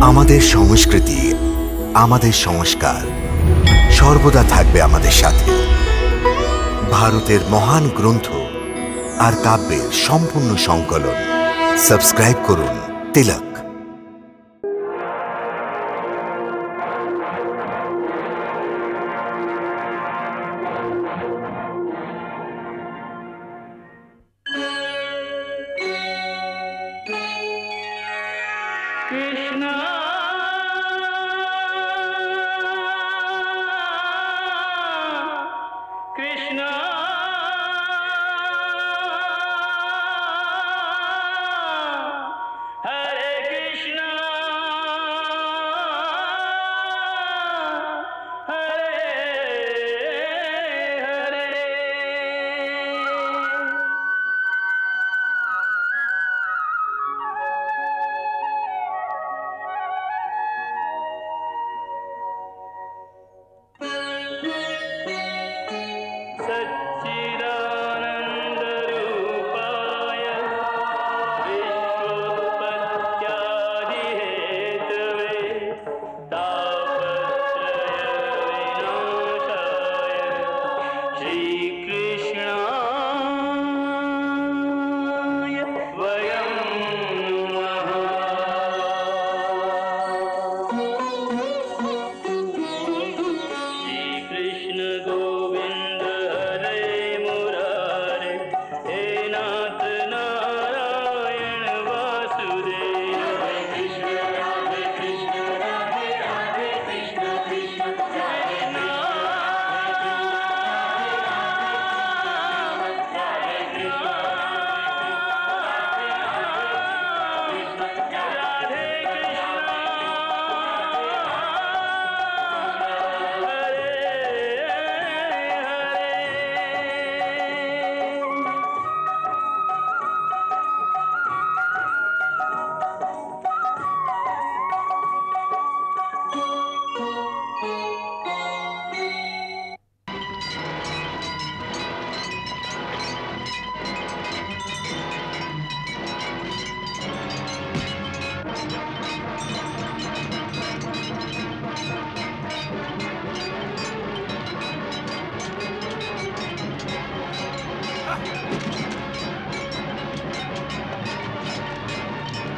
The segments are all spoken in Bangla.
আমাদের সংস্কৃতি, আমাদের সংস্কার সর্বদা থাকবে আমাদের সাথে। ভারতের মহান গ্রন্থ আর কাব্যের সম্পূর্ণ সংকলন। সাবস্ক্রাইব করুন তিলক।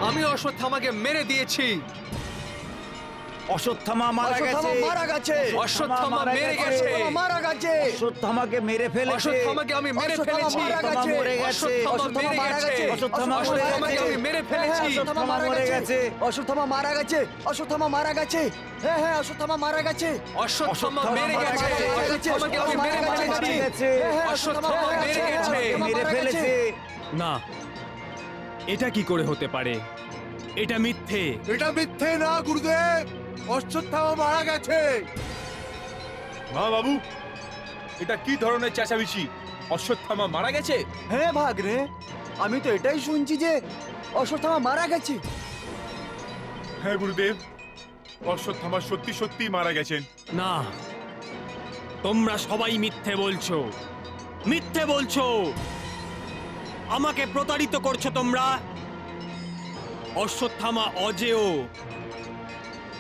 আমি অশ্বত্থামাকে মেরে দিয়েছি। অশ্বত্থামা মারা গেছে। অশ্বত্থামা মেরে গেছে। অশ্বত্থামাকে মেরে ফেলেছে। অশ্বত্থামাকে আমি মেরে ফেলেছি। অশ্বত্থামা মারা গেছে। অশ্বত্থামাকে আমি মেরে ফেলেছি। অশ্বত্থামা মরে গেছে। অশ্বত্থামা মারা গেছে। অশ্বত্থামা মারা গেছে। হ্যাঁ, অশ্বত্থামা মারা গেছে। অশ্বত্থামা মেরে গেছে। অশ্বত্থামাকে আমি মেরে ফেলেছি। অশ্বত্থামা মেরে গেছে। মেরে ফেলেছে। না, এটা কি করে হতে পারে? এটা মিথ্যে। এটা মিথ্যে না গুরুদেব, অশ্বত্থামা মারা গেছে। মা বাবু, এটা কি ধরনের চেঁচামেচি? অশ্বত্থামা মারা গেছে? হ্যাঁ ভাগ্নে, আমি তো এটাই শুনছি যে অশ্বত্থামা মারা গেছে। হ্যাঁ গুরুদেব, অশ্বত্থামা সত্যি সত্যি মারা গেছেন। না, তোমরা সবাই মিথ্যে বলছো। মিথ্যে বলছো, আমাকে প্রতারিত করছো তোমরা। অশ্বত্থামা অজেয়,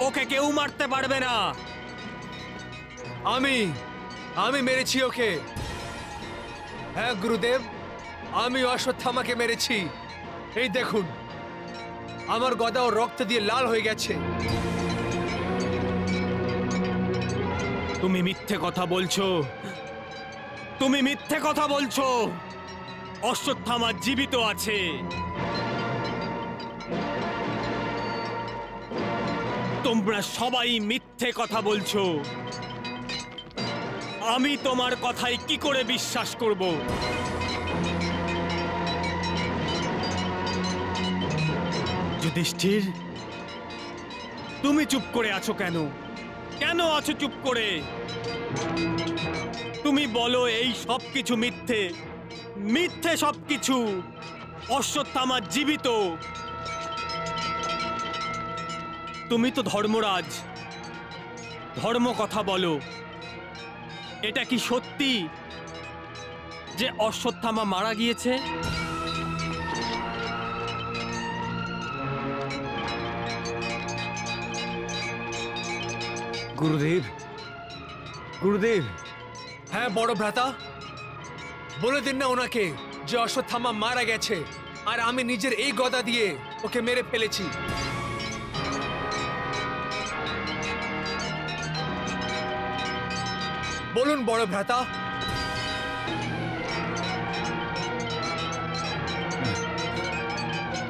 ওকে কেউ মারতে পারবে না। আমি মেরেছি ওকে। হ্যাঁ গুরুদেব, আমি অশ্বত্থামাকে মেরেছি। এই দেখুন, আমার গদা ও রক্ত দিয়ে লাল হয়ে গেছে। তুমি মিথ্যে কথা বলছো। তুমি মিথ্যে কথা বলছো। অশ্বত্থামা জীবিত আছে। তোমরা সবাই মিথ্যে কথা বলছো। আমি তোমার কথায় কি করে বিশ্বাস করব? যুধিষ্ঠির, তুমি চুপ করে আছো কেন? কেন আছো চুপ করে? তুমি বলো এই সবকিছু মিথ্যে। মিথ্যে সবকিছু। অশ্বত্থামা জীবিত। তুমি তো ধর্মরাজ, ধর্ম কথা বলো। এটা কি সত্যি যে অশ্বত্থামা মারা গিয়েছে? গুরুদেব, গুরুদেব, হ্যাঁ বড় ভ্রাতা, বলে দিন না ওনাকে যে অশ্বত্থামা মারা গেছে আর আমি নিজের এই গদা দিয়ে ওকে মেরে ফেলেছি। বলুন বড় ভ্রাতা।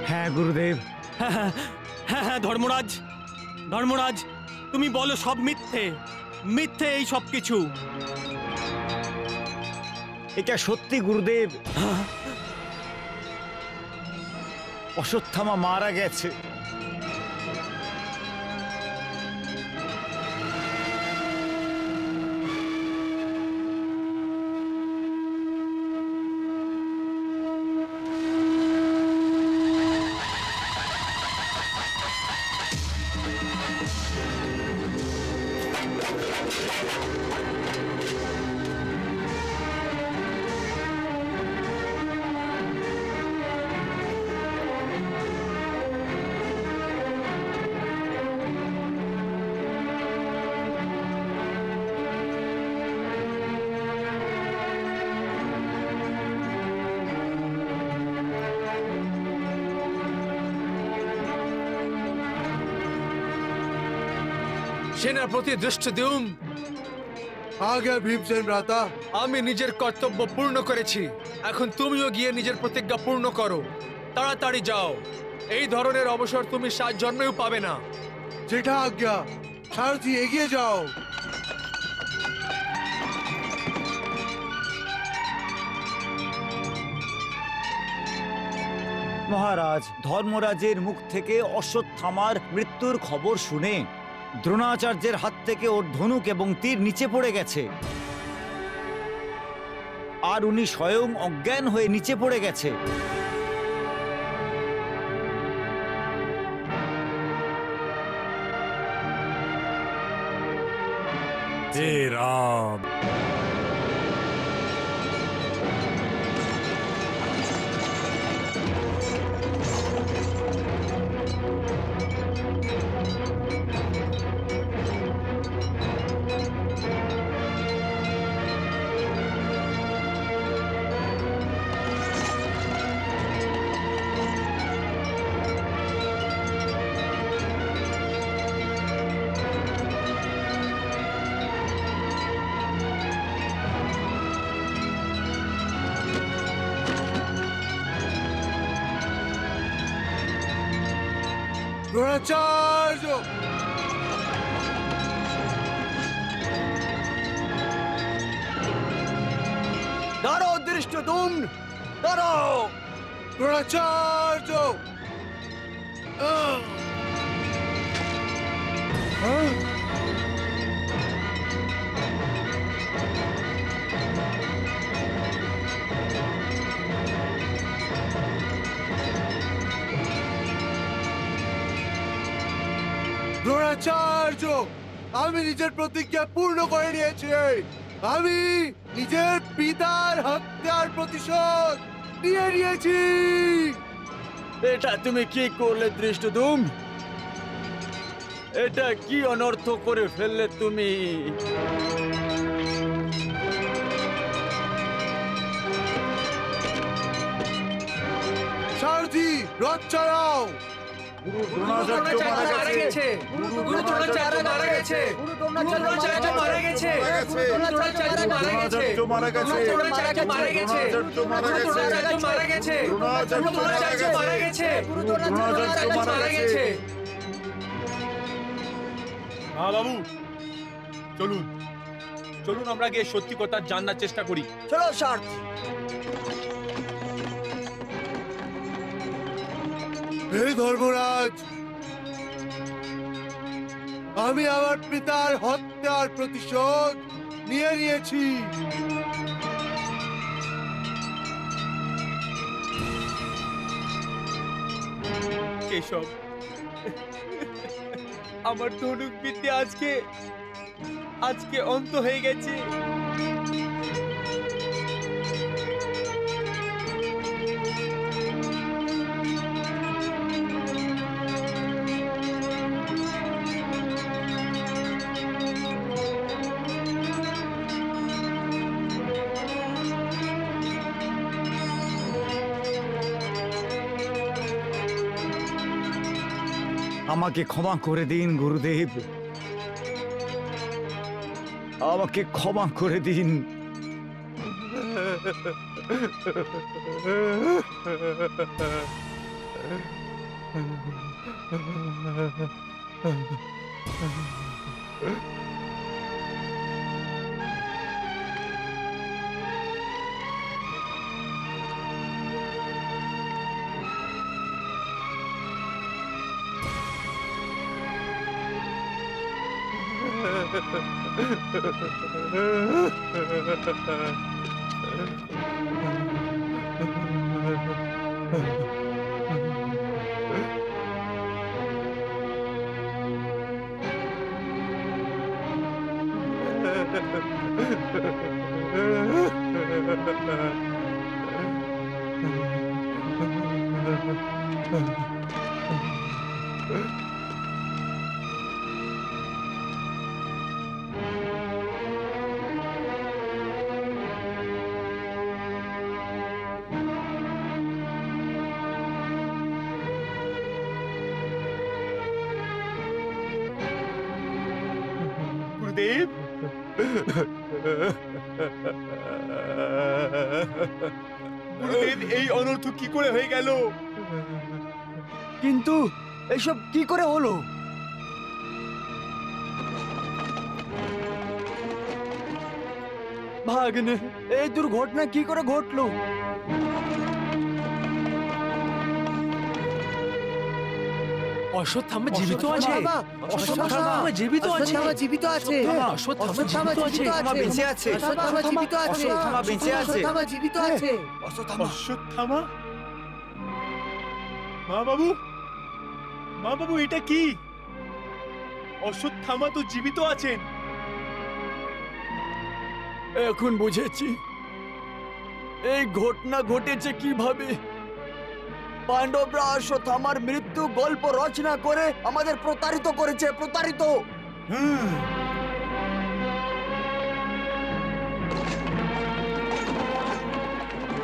হ্যাঁ গুরুদেব। হ্যাঁ হ্যাঁ হ্যাঁ হ্যাঁ ধর্মরাজ, ধর্মরাজ, তুমি বলো সব মিথ্যে, মিথ্যে এই সব কিছু। এটা সত্যি গুরুদেব, অশ্বত্থামা মারা গেছে। সেনাপতি ধৃষ্টদ্যুম্ন, আগে ভীমসেন ভ্রাতা। আমি নিজের কর্তব্য পূর্ণ করেছি, এখন তুমিও গিয়ে নিজের প্রতিজ্ঞা পূর্ণ করো। তাড়াতাড়ি যাও, এই ধরনের অবসর তুমি 7 জন্মেও পাবে না। যেটা আজ্ঞা। সারথি এগিয়ে যাও। মহারাজ, ধর্মরাজের মুখ থেকে অশ্বত্থামার মৃত্যুর খবর শুনে দ্রোণাচার্যের হাত থেকে ওর ধনুক এবং তীর নিচে পড়ে গেছে, আর উনি স্বয়ং অজ্ঞান হয়ে নিচে পড়ে গেছে। হে রাম, দ্রোণাচার্য! দাঁড়াও ধৃষ্টদ্যুম্ন, দাঁড়াও! দ্রোণাচার্য! দ্রোণাচার্য, আমি নিজের প্রতিজ্ঞা পূর্ণ করে নিয়েছি। আমি নিজের পিতার হত্যার প্রতিশোধ নিয়ে নিয়েছি। এটা তুমি কি করলে ধৃষ্টদ্যুম্ন? এটা কি অনর্থ করে ফেললে তুমি? সারথি, রথ চালাও। দ্রোণাচার্য মারা গেছে। গুরু দ্রোণাচার্য মারা গেছে। গুরু দ্রোণাচার্য মারা গেছে। দ্রোণাচার্য মারা গেছে। দ্রোণাচার্য মারা গেছে। দ্রোণাচার্য মারা গেছে। দ্রোণাচার্য মারা গেছে। দ্রোণাচার্য মারা গেছে। হ্যাঁ বাবু, চলুন চলুন আমরা গিয়ে সত্যি কথা জানার চেষ্টা করি। চলো সারথি। হে ধর্মরাজ, আমি আমার পিতার হত্যার প্রতিশোধ নিয়ে নিয়েছি। কেশব, আমার ধনুক বিদ্যা আজকে অন্ত হয়ে গেছে। আমাকে ক্ষমা করে দিন গুরুদেব, আমাকে ক্ষমা করে দিন। গুরুদেব, গুরুদেব, এই অনর্থ কি করে হয়ে গেল? কিন্তু এইসব কি করে হলো? ভাগ্নে, এই দুর্ঘটনা কি করে ঘটলো? অশ্বত্থামা জীবিত আছে। অশ্বত্থামা জীবিত আছে। জীবিত আছে। অশ্বত্থামা জীবিত আছে। বেঁচে আছে। অশ্বত্থামা জীবিত আছে। অশ্বত্থামা বেঁচে আছে। অশ্বত্থামা জীবিত আছে। অশ্বত্থামা? মা বাবু, মা বাবু, এটা কি? অশ্বত্থামা তো জীবিত আছেন। এখন বুঝেছি এই ঘটনা ঘটেছে কিভাবে। পাণ্ডবরা অশ্বত্থামার মৃত্যু গল্প রচনা করে আমাদের প্রতারিত করেছে, প্রতারিত।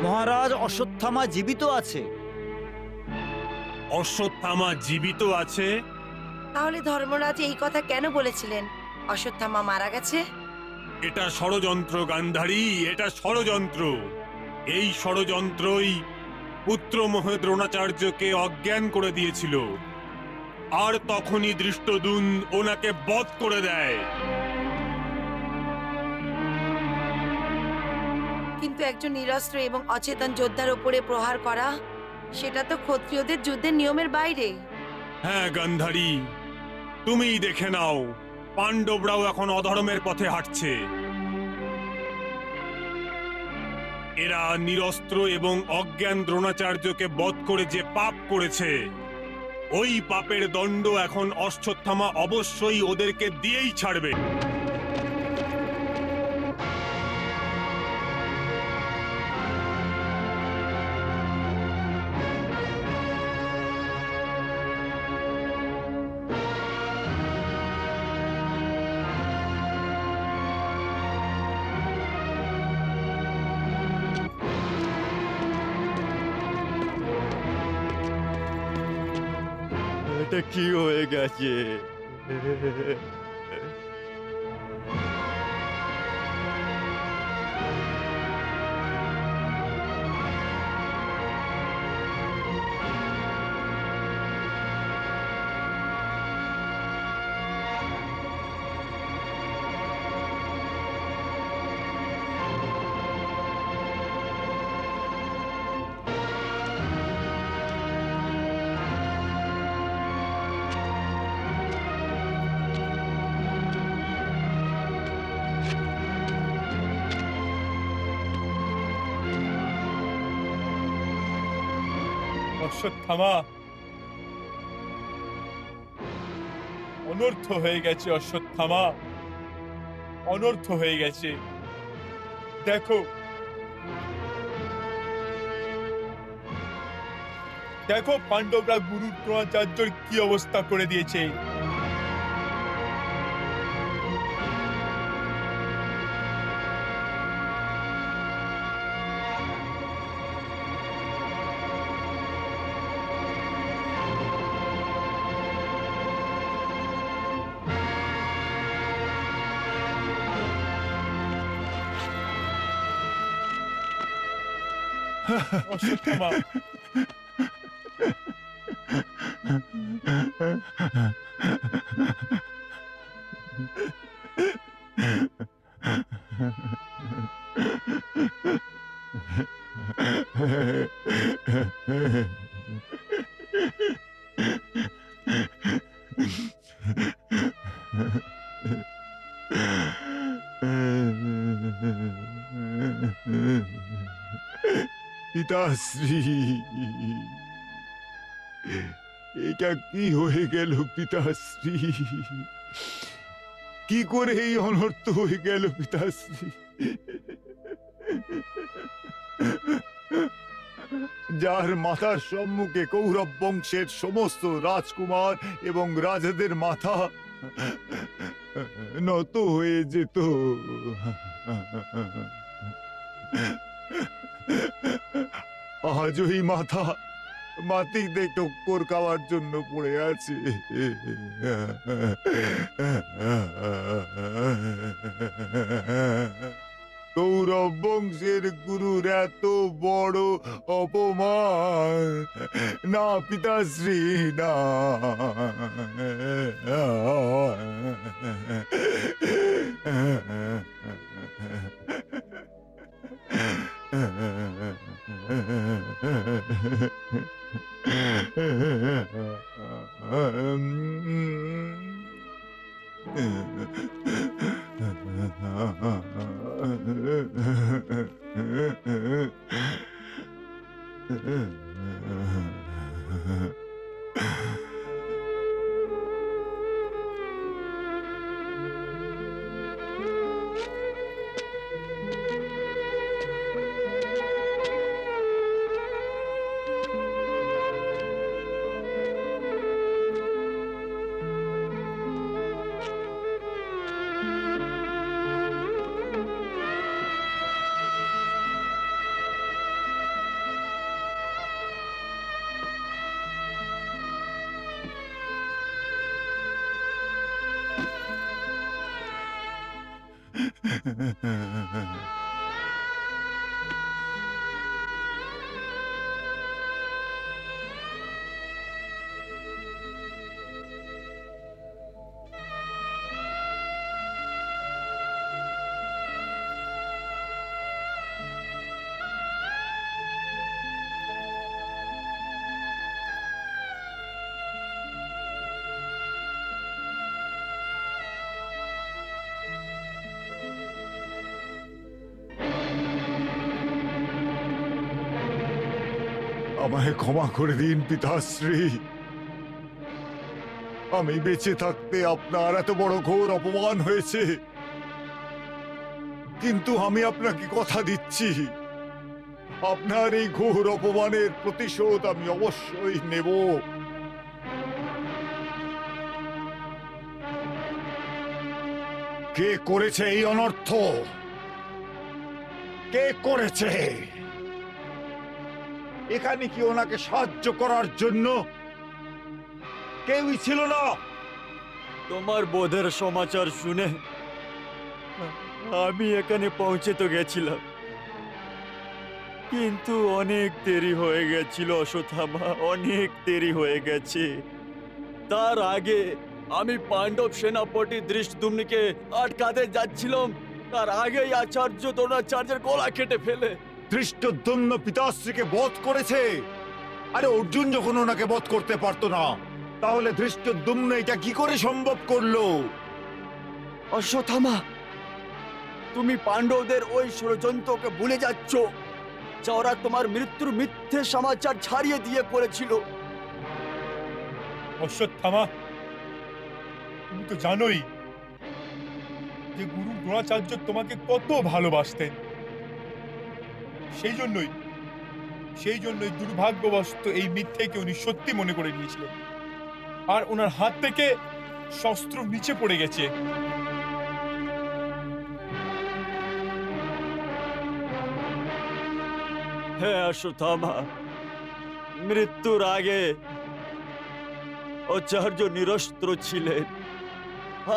মহারাজ, অশ্বত্থামা জীবিত আছে। অশ্বত্থামা জীবিত আছে? তাহলে ধর্মরাজ এই কথা কেন বলেছিলেন অশ্বত্থামা মারা গেছে? এটা ষড়যন্ত্র গান্ধারী, এটা ষড়যন্ত্র। এই ষড়যন্ত্রই পুত্রমোহ দ্রোণাচার্যকে অজ্ঞান করে দিয়েছিল, আর তখনই দৃষ্টদ্যুম্ন ওনাকে বধ করে দেয়। কিন্তু একজন নিরস্ত্র এবং অচেতন যোদ্ধার উপরে প্রহার করা, সেটা তো ক্ষত্রিয়দের যুদ্ধের নিয়মের বাইরে। হ্যাঁ গান্ধারী, তুমিই দেখে নাও, পাণ্ডবরাও এখন অধর্মের পথে হাঁটছে। এরা নিরস্ত্র এবং অজ্ঞান দ্রোণাচার্যকে বধ করে যে পাপ করেছে, ওই পাপের দণ্ড এখন অশ্বত্থামা অবশ্যই ওদেরকে দিয়েই ছাড়বে। এটা কি হয়ে গেছে? অশ্বত্থামা, অনর্থ হয়ে গেছে। অশ্বত্থামা, অনর্থ হয়ে গেছে। দেখো, দেখো পাণ্ডবরা গুরু দ্রোণাচার্যর কি অবস্থা করে দিয়েছে। অশ্বত্থামা। পিতাশ্রী, এটা কি হয়ে গেল পিতাশ্রী? কি করে এই অনর্থ হয়ে গেল পিতাশ্রী? যার মাথার সম্মুখে কৌরব বংশের সমস্ত রাজকুমার এবং রাজাদের মাথা নত হয়ে যেত, আজ ওই মাথা মাটিতে টক্কর খাওয়ার জন্য পড়ে আছে। কৌরব বংশের গুরুর এত বড় অপমান, না পিতাশ্রী না। আমায় ক্ষমা করে দিন পিতাশ্রী। আমি বেঁচে থাকতে আপনার এত বড় ঘোর অপমান হয়েছে, কিন্তু আমি আপনাকে কথা দিচ্ছি, আপনার এই ঘোর অপমানের প্রতিশোধ আমি অবশ্যই নেব। কে করেছে এই অনর্থ? কে করেছে? এখানে কি ওনাকে সাহায্য করার জন্য কেউই ছিল না? তোমার বোধের সমাচার শুনে আমি এখানে পৌঁছে তো গেছিলাম, কিন্তু অনেক দেরি হয়ে গেছিল অশ্বত্থামা, অনেক দেরি হয়ে গেছে। তার আগে আমি পাণ্ডব সেনাপতি ধৃষ্টদ্যুম্নকে আটকাতে যাচ্ছিলাম, তার আগেই আচার্য দ্রোণাচার্যের গলা কেটে ফেলে। ধৃষ্টদ্যুম্ন পিতাশ্রীকে বধ করেছে? আরে অর্জুন যখন ওনাকে বধ করতে পারতো না, তাহলে ধৃষ্টদ্যুম্ন এটা কি করে সম্ভব করলো? অশ্বত্থামা, তুমি পাণ্ডবদের ওই ষড়যন্ত্রকে ভুলে যাচ্ছ, যা ওরা তোমার মৃত্যুর মিথ্যে সমাচার ছাড়িয়ে দিয়ে করেছিল। অশ্বত্থামা, তুমি তো জানোই যে গুরু দ্রোণাচার্য তোমাকে কত ভালোবাসতেন। সেই জন্যই দুর্ভাগ্যবশত এই মিথ্যেকে উনি সত্যি মনে করে নিয়েছিলেন, আর ওনার হাত থেকে শস্ত্র নিচে পড়ে গেছে। হ্যাঁ অশ্বত্থামা, মৃত্যুর আগে আচার্য নিরস্ত্র ছিলেন,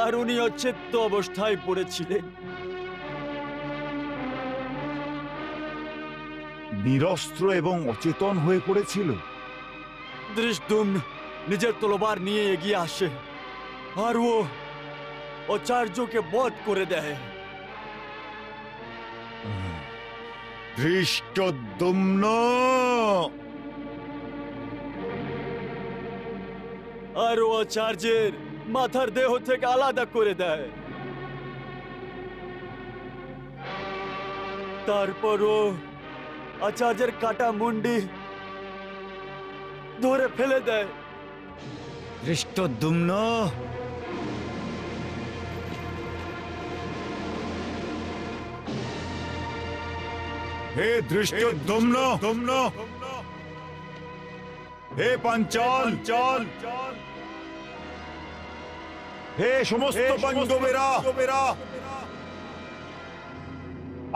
আর উনি অচেত্য অবস্থায় পড়েছিলেন। নিরস্ত্র এবং অচেতন হয়ে পড়েছিল। দৃষ্টদ্যুম্ন নিজের তলোয়ার নিয়ে এগিয়ে আসে আর ও আচার্যকে বধ করে দেয়। ধৃষ্টদ্যুম্ন! আর ও আচার্যের মাথার দেহ থেকে আলাদা করে দেয়। তারপর ও আচার্যের কাটা মুন্ডি ধরে ফেলে দেয়। ধৃষ্টদ্যুম্ন! হে ধৃষ্টদ্যুম্ন! হে পাঞ্চাল! হে সমস্ত পাণ্ডবেরা!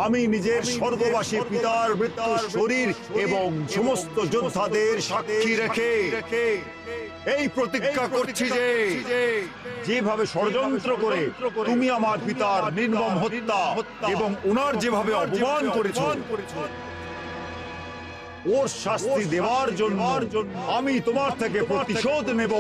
আমি নিজের স্বর্গবাসী পিতার মৃত্যুর শরীর এবং সমস্ত যোদ্ধাদের সাক্ষী রেখে এই প্রতিজ্ঞা করছি যে যেভাবে ষড়যন্ত্র করে তুমি আমার পিতার নির্মম হত্যা এবং ওনার যেভাবে অপমান করেছো, ওর শাস্তি দেওয়ার জন্য আমি তোমার থেকে প্রতিশোধ নেব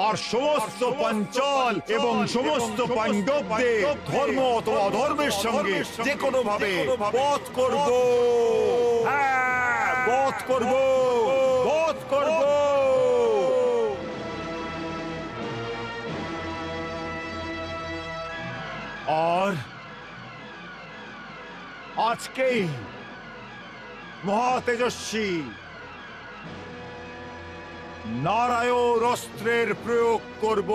আর সমস্ত পাঞ্চাল এবং সমস্ত পাণ্ডবদের ধর্ম অথবা অধর্মের সঙ্গে যে কোনো ভাবে বধ করব। হ্যাঁ, বধ করব। আর আজকেই মহাতেজস্বী নারায়ণ অস্ত্রের প্রয়োগ করব।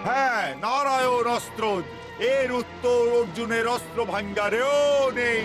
হ্যাঁ, নারায়ণ অস্ত্র। এর উত্তর অর্জুনের অস্ত্র ভাঙ্গারেও নেই।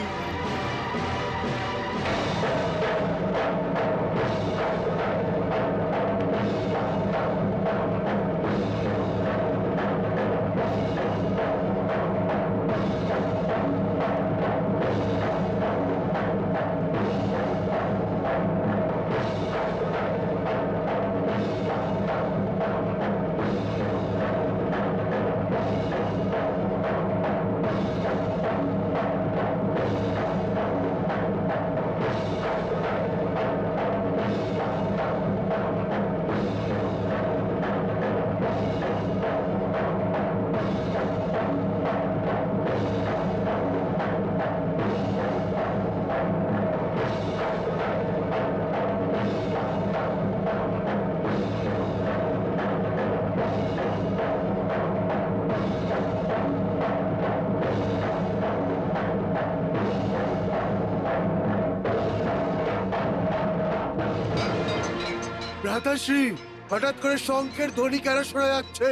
ভ্রাতাশ্রী, হঠাৎ করে শঙ্খের ধ্বনি কেন শোনা যাচ্ছে?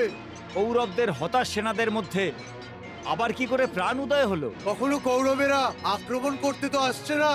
কৌরবদের হতাশ সেনাদের মধ্যে আবার কি করে প্রাণ উদয় হলো? কখনো কৌরবেরা আক্রমণ করতে তো আসছে না।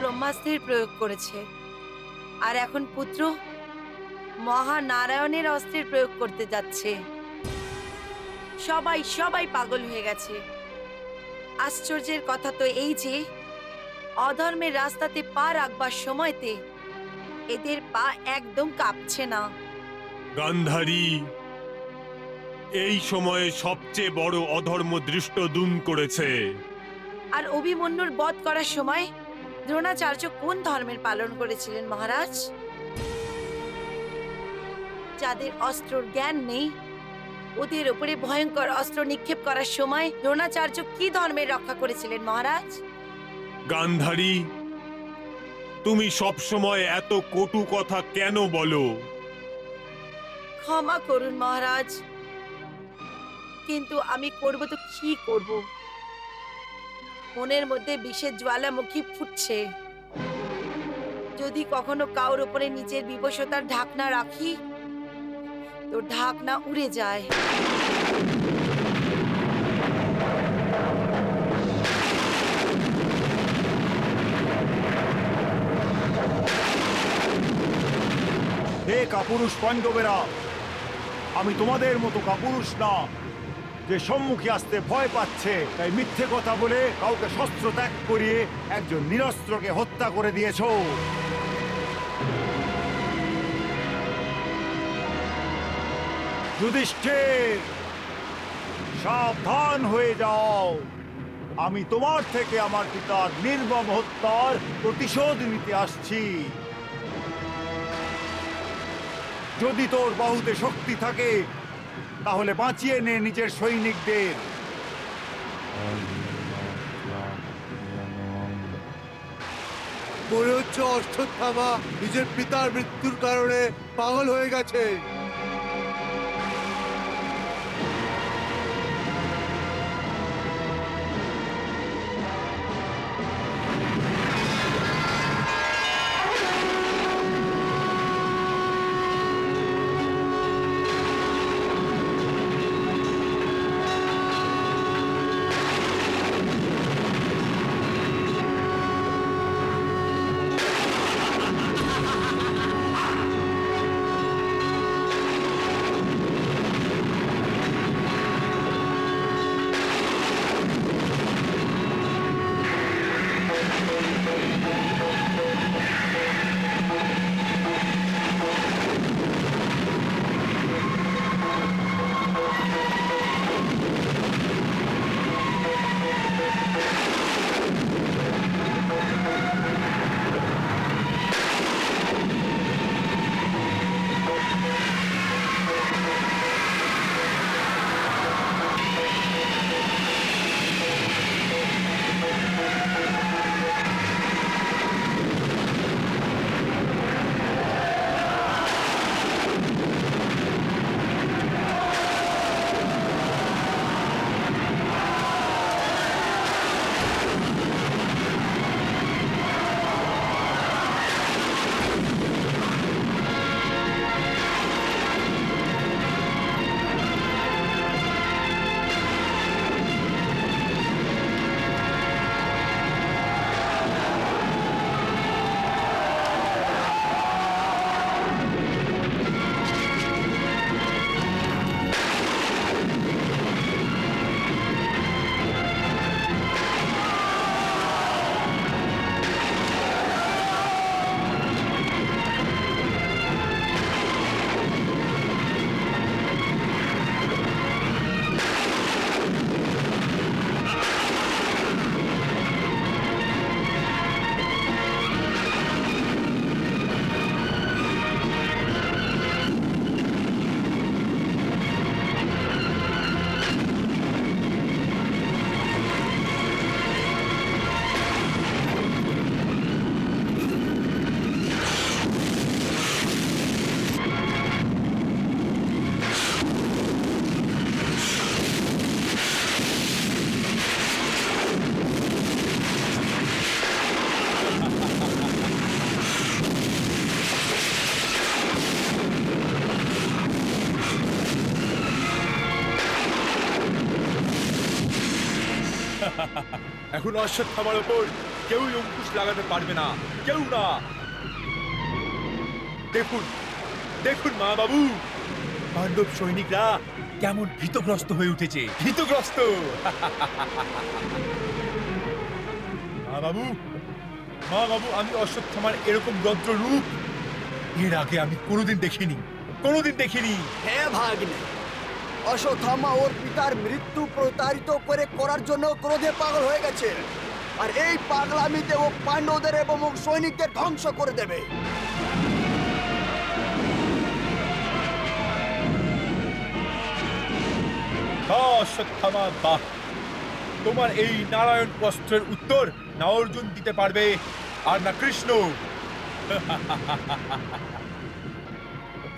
ব্রহ্মাস্ত্রের প্রয়োগ করেছে আর এখন পুত্র মহানারায়ণের অস্ত্রের প্রয়োগ করতে যাচ্ছে। সবাই পাগল হয়ে গেছে। আশ্চর্যের কথা তো এই যে অধর্মের রাস্তাতে পা রাখবার সময়তে এদের পা একদম কাঁপছে না। গান্ধারী, এই সময়ে সবচেয়ে বড় অধর্ম ধৃষ্টদ্যুম্ন করেছে। আর অভিমন্যুর বধ করার সময় দ্রোণাচার্য কোন ধর্মের পালন করেছিলেন মহারাজ? যাদের অস্ত্রর জ্ঞান নেই, ওদের উপরে ভয়ঙ্কর অস্ত্র নিক্ষেপ করার সময় দ্রোণাচার্য কি ধর্মের রক্ষা করেছিলেন মহারাজ? গান্ধারী, তুমি সব সময় এত কটু কথা কেন বলো? ক্ষমা করুন মহারাজ, কিন্তু আমি করব তো কি করব? মনের মধ্যে বিষের জ্বালামুখী ফুটছে। যদি কখনো কারোর উপরে নিজের বিবশতার ঢাকনা রাখি তো ঢাকনা উড়ে যায়। হে কাপুরুষ পাণ্ডবেরা, আমি তোমাদের মতো কাপুরুষ না যে সম্মুখে আসতে ভয় পাচ্ছে, তাই মিথ্যে কথা বলে কাউকে শস্ত্র ত্যাগ করিয়ে একজন নিরস্ত্রকে হত্যা করে দিয়েছ। যুধিষ্ঠির, সাবধান হয়ে যাও। আমি তোমার থেকে আমার পিতার নির্মম হত্যার প্রতিশোধ নিতে আসছি। যদি তোর বাহুতে শক্তি থাকে তাহলে বাঁচিয়ে নে নিজের সৈনিকদের। মনে হচ্ছে অশ্বত্থামা নিজের পিতার মৃত্যুর কারণে পাগল হয়ে গেছে। এখন অশ্বত্থামার উপর কেউই অঙ্কুশ লাগাতে পারবে না, কেউ না। দেখুন দেখুন মা বাবু, পাণ্ডব সৈনিকরা কেমন ভীতগ্রস্ত হয়ে উঠেছে, ভীতগ্রস্ত। মা বাবু আমি অশ্বত্থামার এরকম রৌদ্র রূপ এর আগে আমি কোনোদিন দেখিনি। হ্যাঁ ভাগ্নে, অশ্বত্থামা ওর পিতার মৃত্যু প্রতারিত করার জন্য ক্রোধে পাগল হয়ে গেছে, আর এই পাগলামিতে ও পাণ্ডবদের এবং সৈনিকদের ধ্বংস করে দেবে। অশ্বত্থামা, বাহ! তোমার এই নারায়ণ অস্ত্রের উত্তর না অর্জুন দিতে পারবে আর না কৃষ্ণ।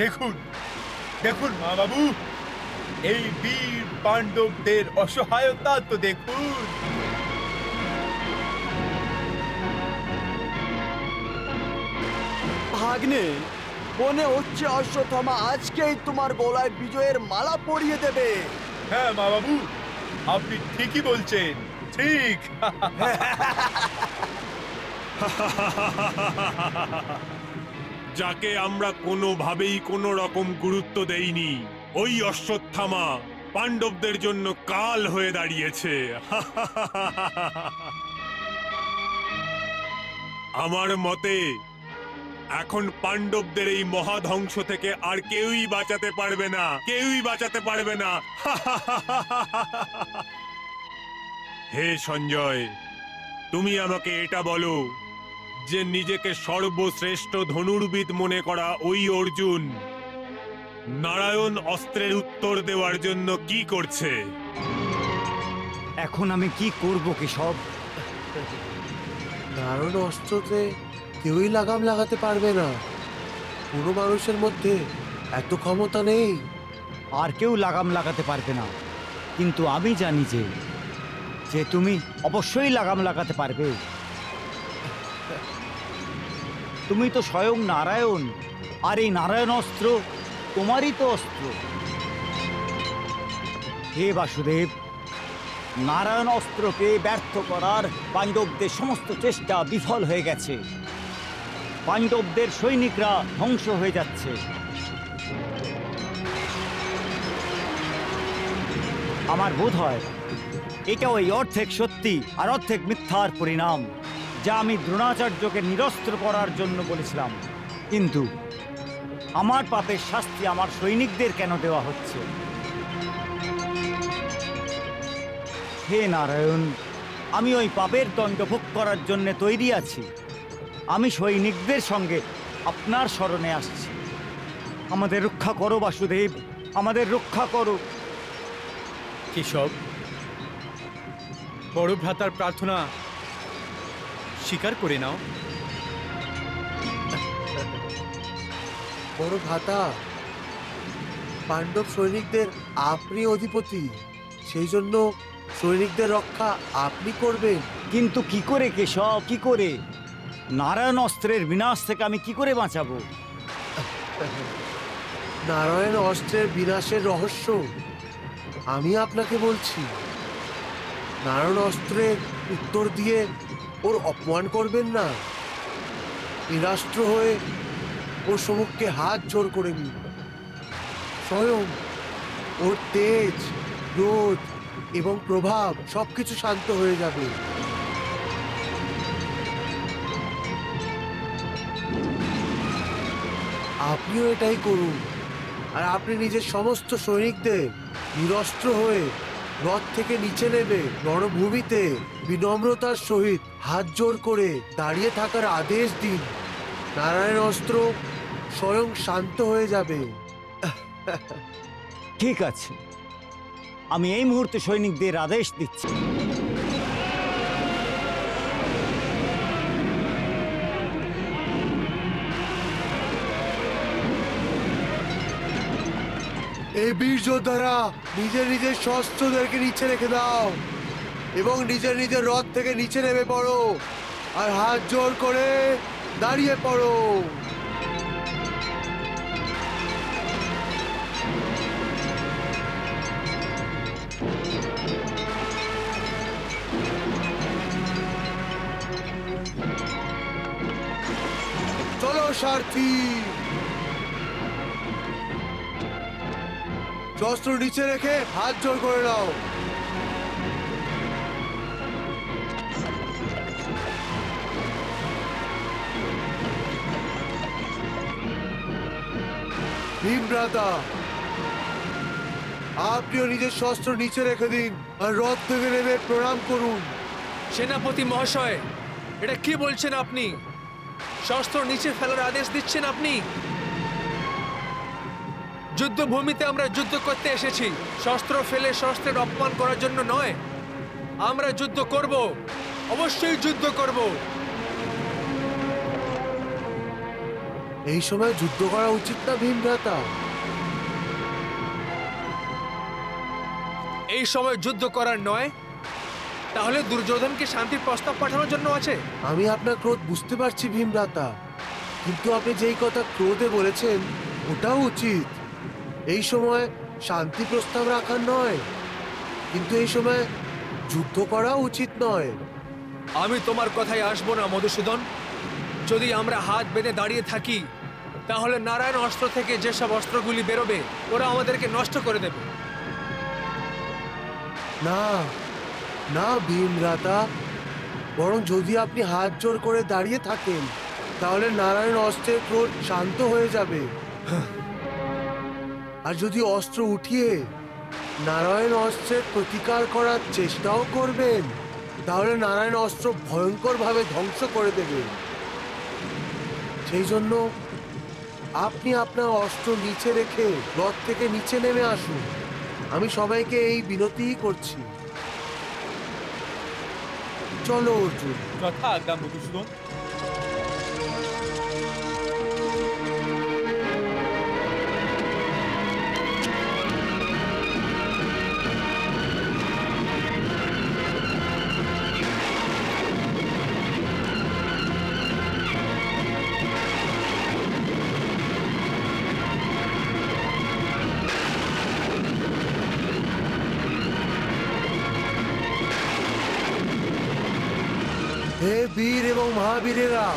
দেখুন মা বাবু, এই বীর পাণ্ডবদের অসহায়তা তো দেখুন। ভাগ্নে, মনে হচ্ছে অশ্বত্থামা আজকেই তোমার গলায় বিজয়ের মালা পরিয়ে দেবে। হ্যাঁ মা বাবু, আপনি ঠিকই বলছেন, ঠিক। যাকে আমরা কোনোভাবেই কোনো রকম গুরুত্ব দেইনি, ওই অশ্বত্থামা পাণ্ডবদের জন্য কাল হয়ে দাঁড়িয়েছে। আমার মতে এখন পাণ্ডবদের এই মহাধ্বংস থেকে আর কেউই বাঁচাতে পারবে না, কেউই বাঁচাতে পারবে না। হে সঞ্জয়, তুমি আমাকে এটা বলো যে নিজেকে সর্বশ্রেষ্ঠ ধনুর্বিদ মনে করা ওই অর্জুন নারায়ণ অস্ত্রের উত্তর দেওয়ার জন্য কি করছে? এখন আমি কি করব কেশব? নারায়ণ অস্ত্রতে কেউই লাগাম লাগাতে পারবে না। কোনো মানুষের মধ্যে এত ক্ষমতা নেই। আর কেউ লাগাম লাগাতে পারবে না, কিন্তু আমি জানি যে তুমি অবশ্যই লাগাম লাগাতে পারবে। তুমি তো স্বয়ং নারায়ণ, আর এই নারায়ণ অস্ত্র তোমারই তো অস্ত্র। হে বাসুদেব, নারায়ণ অস্ত্রকে ব্যর্থ করার পাণ্ডবদের সমস্ত চেষ্টা বিফল হয়ে গেছে। পাণ্ডবদের সৈনিকরা ধ্বংস হয়ে যাচ্ছে। আমার বোধ হয় এটা ওই অর্ধেক সত্যি আর অর্ধেক মিথ্যার পরিণাম, যা আমি দ্রোণাচার্যকে নিরস্ত্র করার জন্য বলেছিলাম। কিন্তু আমার পাপের শাস্তি আমার সৈনিকদের কেন দেওয়া হচ্ছে? হে নারায়ণ, আমি ওই পাপের দণ্ড ভোগ করার জন্য তৈরি আছি। আমি সৈনিকদের সঙ্গে আপনার শরণে আসছি। আমাদের রক্ষা করো বাসুদেব, আমাদের রক্ষা করো। কেশব, বড় ভ্রাতার প্রার্থনা স্বীকার করে নাও। বড় ভ্রাতা, পাণ্ডব সৈনিকদের আপনি অধিপতি, সেই জন্য সৈনিকদের রক্ষা আপনি করবেন। কিন্তু কি করে কেশব, কি করে? নারায়ণ অস্ত্রের বিনাশ থেকে আমি কি করে বাঁচাবো? নারায়ণ অস্ত্রের বিনাশের রহস্য আমি আপনাকে বলছি। নারায়ণ অস্ত্রের উত্তর দিয়ে ওর অপমান করবেন না। নিরাস্ত্র হয়ে ওর সম্মুখে হাত জোর করে নিন। স্বয়ং ওর তেজ, ক্রোধ এবং প্রভাব সবকিছু শান্ত হয়ে যাবে। আপনিও এটাই করুন, আর আপনি নিজের সমস্ত সৈনিকদের নিরস্ত্র হয়ে রথ থেকে নিচে নেমে রণভূমিতে বিনম্রতার সহিত হাত জোর করে দাঁড়িয়ে থাকার আদেশ দিন। নারায়ণ অস্ত্র স্বয়ং শান্ত হয়ে যাবে। ঠিক আছে, আমি এই মুহূর্তে সৈনিকদের আদেশ দিচ্ছি। এই বীর যোদ্ধারা নিজের নিজের শস্ত্রদেরকে নিচে রেখে দাও এবং নিজের নিজের রথ থেকে নিচে নেমে পড়ো আর হাত জোর করে দাঁড়িয়ে পড়ো। চলো সারথি, শস্ত্র নিচে রেখে হাত জোর করে নাও। ভীমভ্রাতা, আপনিও নিজের শস্ত্র নিচে রেখে দিন আর রথ থেকে নেমে প্রণাম করুন। সেনাপতি মহাশয়, এটা কি বলছেন আপনি? শস্ত্র নিচে ফেলার আদেশ দিচ্ছেন আপনি? যুদ্ধভূমিতে আমরা যুদ্ধ করতে এসেছি, শস্ত্র ফেলে শস্ত্রের অপমান করার জন্য নয়। আমরা যুদ্ধ করব, অবশ্যই যুদ্ধ করব। এই সময় যুদ্ধ করা উচিত না ভীমভ্রাতা। এই সময় যুদ্ধ করার নয়? তাহলে দুর্যোধনকে শান্তির প্রস্তাব পাঠানোর জন্য আছে? আমি আপনার ক্রোধ বুঝতে পারছি ভীমভ্রাতা, কিন্তু আপনি যেই কথা ক্রোধে বলেছেন ওটাও উচিত। এই সময় শান্তি প্রস্তাব রাখার নয়, কিন্তু এই সময় যুদ্ধ করা উচিত নয়। আমি তোমার কথায় আসবো না মধুসূদন। যদি আমরা হাত বেঁধে দাঁড়িয়ে থাকি তাহলে নারায়ণ অস্ত্র থেকে যেসব অস্ত্রগুলি বেরোবে ওরা আমাদেরকে নষ্ট করে দেবে। না না ভীমভ্রাতা, বরং যদি আপনি হাত জোর করে দাঁড়িয়ে থাকেন তাহলে নারায়ণ অস্ত্রের ক্রোধ শান্ত হয়ে যাবে। আর যদি অস্ত্র উঠিয়ে নারায়ণ অস্ত্রের প্রতিকার করার চেষ্টাও করবেন তাহলে নারায়ণ অস্ত্র ভয়ঙ্করভাবে ধ্বংস করে দেবে। সেই জন্য আপনি আপনার অস্ত্র নিচে রেখে রথ থেকে নিচে নেমে আসুন। আমি সবাইকে এই বিনতিই করছি। চলো অর্জুন। যথা আজ্ঞা মধুসূদন। হে বীর এবং মহাবীরেরা,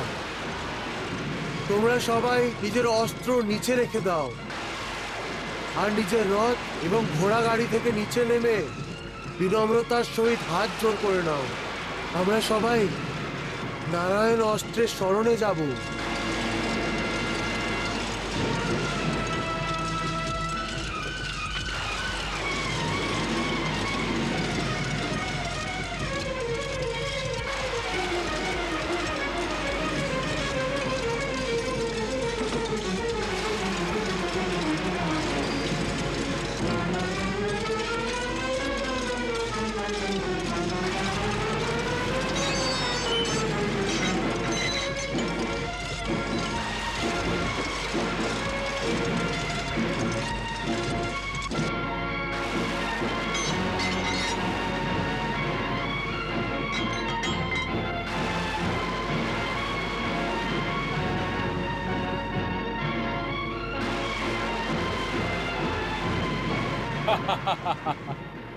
তোমরা সবাই নিজের অস্ত্র নিচে রেখে দাও আর নিজের রথ এবং ঘোড়া গাড়ি থেকে নিচে নেমে বিনম্রতার সহিত হাত জোর করে নাও। আমরা সবাই নারায়ণ অস্ত্রের শরণে যাব।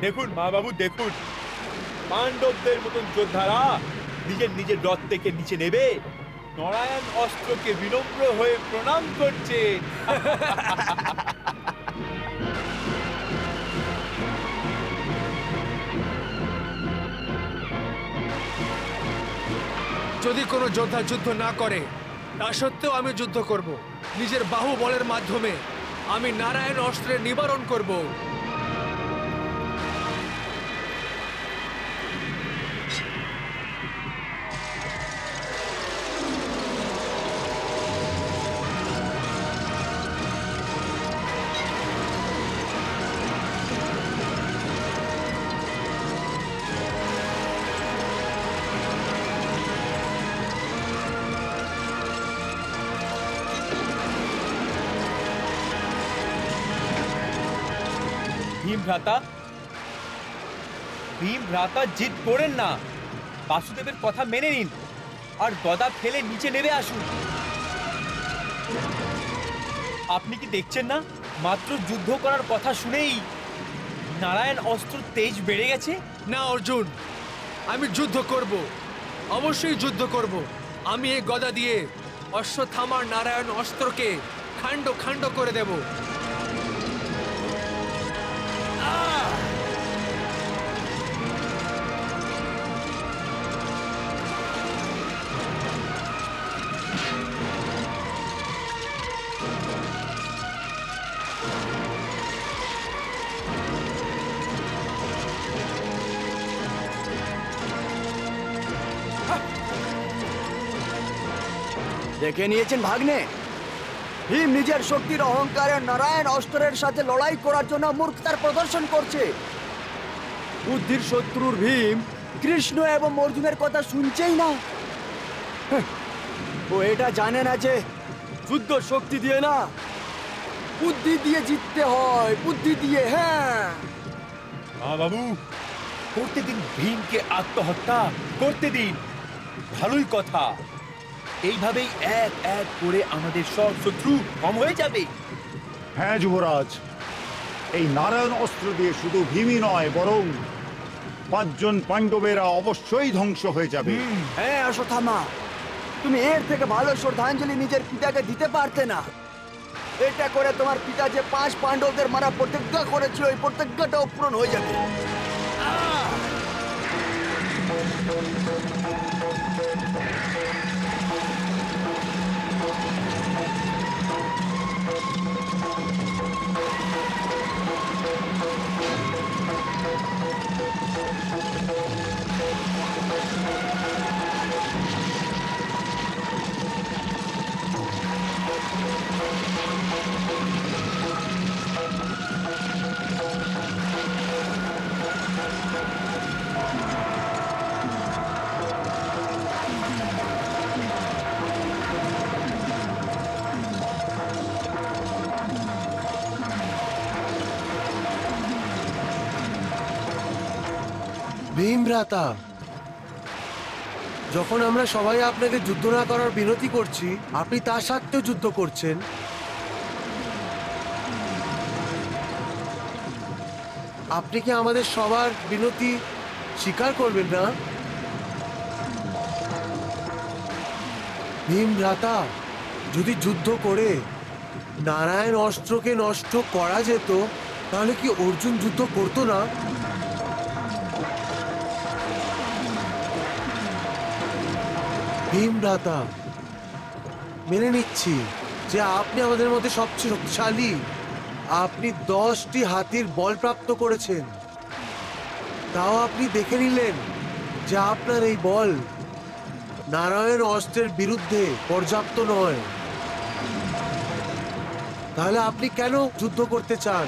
দেখুন মা বাবু, দেখুন পাণ্ডবদের মতন যোদ্ধারা নিজের নিজের রথ থেকে নিচে নেবে নারায়ণ অস্ত্রকে বিনম্র হয়ে প্রণাম করছে। যদি কোনো যোদ্ধা যুদ্ধ না করে তা সত্ত্বেও আমি যুদ্ধ করব। নিজের বাহুবলের মাধ্যমে আমি নারায়ণ অস্ত্রের নিবারণ করব। ভীম ভ্রাতা জিদ করেন না, বাসুদেবের কথা মেনে নিন আর গদা ফেলে নিচে নেমে আসুন। আপনি কি দেখছেন না, মাত্র যুদ্ধ করার কথা শুনেই নারায়ণ অস্ত্র তেজ বেড়ে গেছে? না অর্জুন, আমি যুদ্ধ করব, অবশ্যই যুদ্ধ করব। আমি এই গদা দিয়ে অশ্বত্থামার নারায়ণ অস্ত্রকে খণ্ড খণ্ড করে দেব। দেখে নিয়েছেন ভাগ্নে, ভীম নিজের শক্তির অহংকারে নারায়ণ অস্ত্রের সাথে লড়াই করার জন্য মূর্খতার প্রদর্শন করছে। বুদ্ধির শত্রুর ভীম কৃষ্ণ এবং অর্জুনের কথা শুনছেই না। ও এটা জানে না যে যুদ্ধ শক্তি দিয়ে না, বুদ্ধি দিয়ে জিততে হয়, বুদ্ধি দিয়ে। হ্যাঁ বাবু, করতে দিন ভীমকে আত্মহত্যা করতে দিন, ভালোই কথা। এইভাবেই এক এক করে আমাদের সব শত্রু কম হয়ে যাবে। হ্যাঁ যুবরাজ, এই নারায়ণ অস্ত্র দিয়ে শুধু ভীমই নয়, বরং 5 জন পাণ্ডবেরা অবশ্যই ধ্বংস হয়ে যাবে। হ্যাঁ অশ্বত্থামা, তুমি এর থেকে ভালো শ্রদ্ধাঞ্জলি নিজের পিতাকে দিতে পারতে না। এটা করে তোমার পিতা যে 5 পাণ্ডবদের মারা প্রতিজ্ঞা করেছিল, ওই প্রতিজ্ঞাটাও পূরণ হয়ে যাবে। ভীমভ্রাতা, যখন আমরা সবাই আপনাকে যুদ্ধ না করার বিনতি করছি, আপনি তার সত্ত্বেও যুদ্ধ করছেন। আপনি কি আমাদের সবার বিনতি স্বীকার করবেন না? ভীমভ্রাতা, যদি যুদ্ধ করে নারায়ণ অস্ত্রকে নষ্ট করা যেত, তাহলে কি অর্জুন যুদ্ধ করতো না? ভীমভ্রাতা, মেনে নিচ্ছি যে আপনি আমাদের মধ্যে সবচেয়ে শক্তিশালী। আপনি 10টি হাতির বল প্রাপ্ত করেছেন, তাও আপনি দেখে নিলেন যে আপনার এই বল নারায়ণ অস্ত্রের বিরুদ্ধে পর্যাপ্ত নয়। তাহলে আপনি কেন যুদ্ধ করতে চান?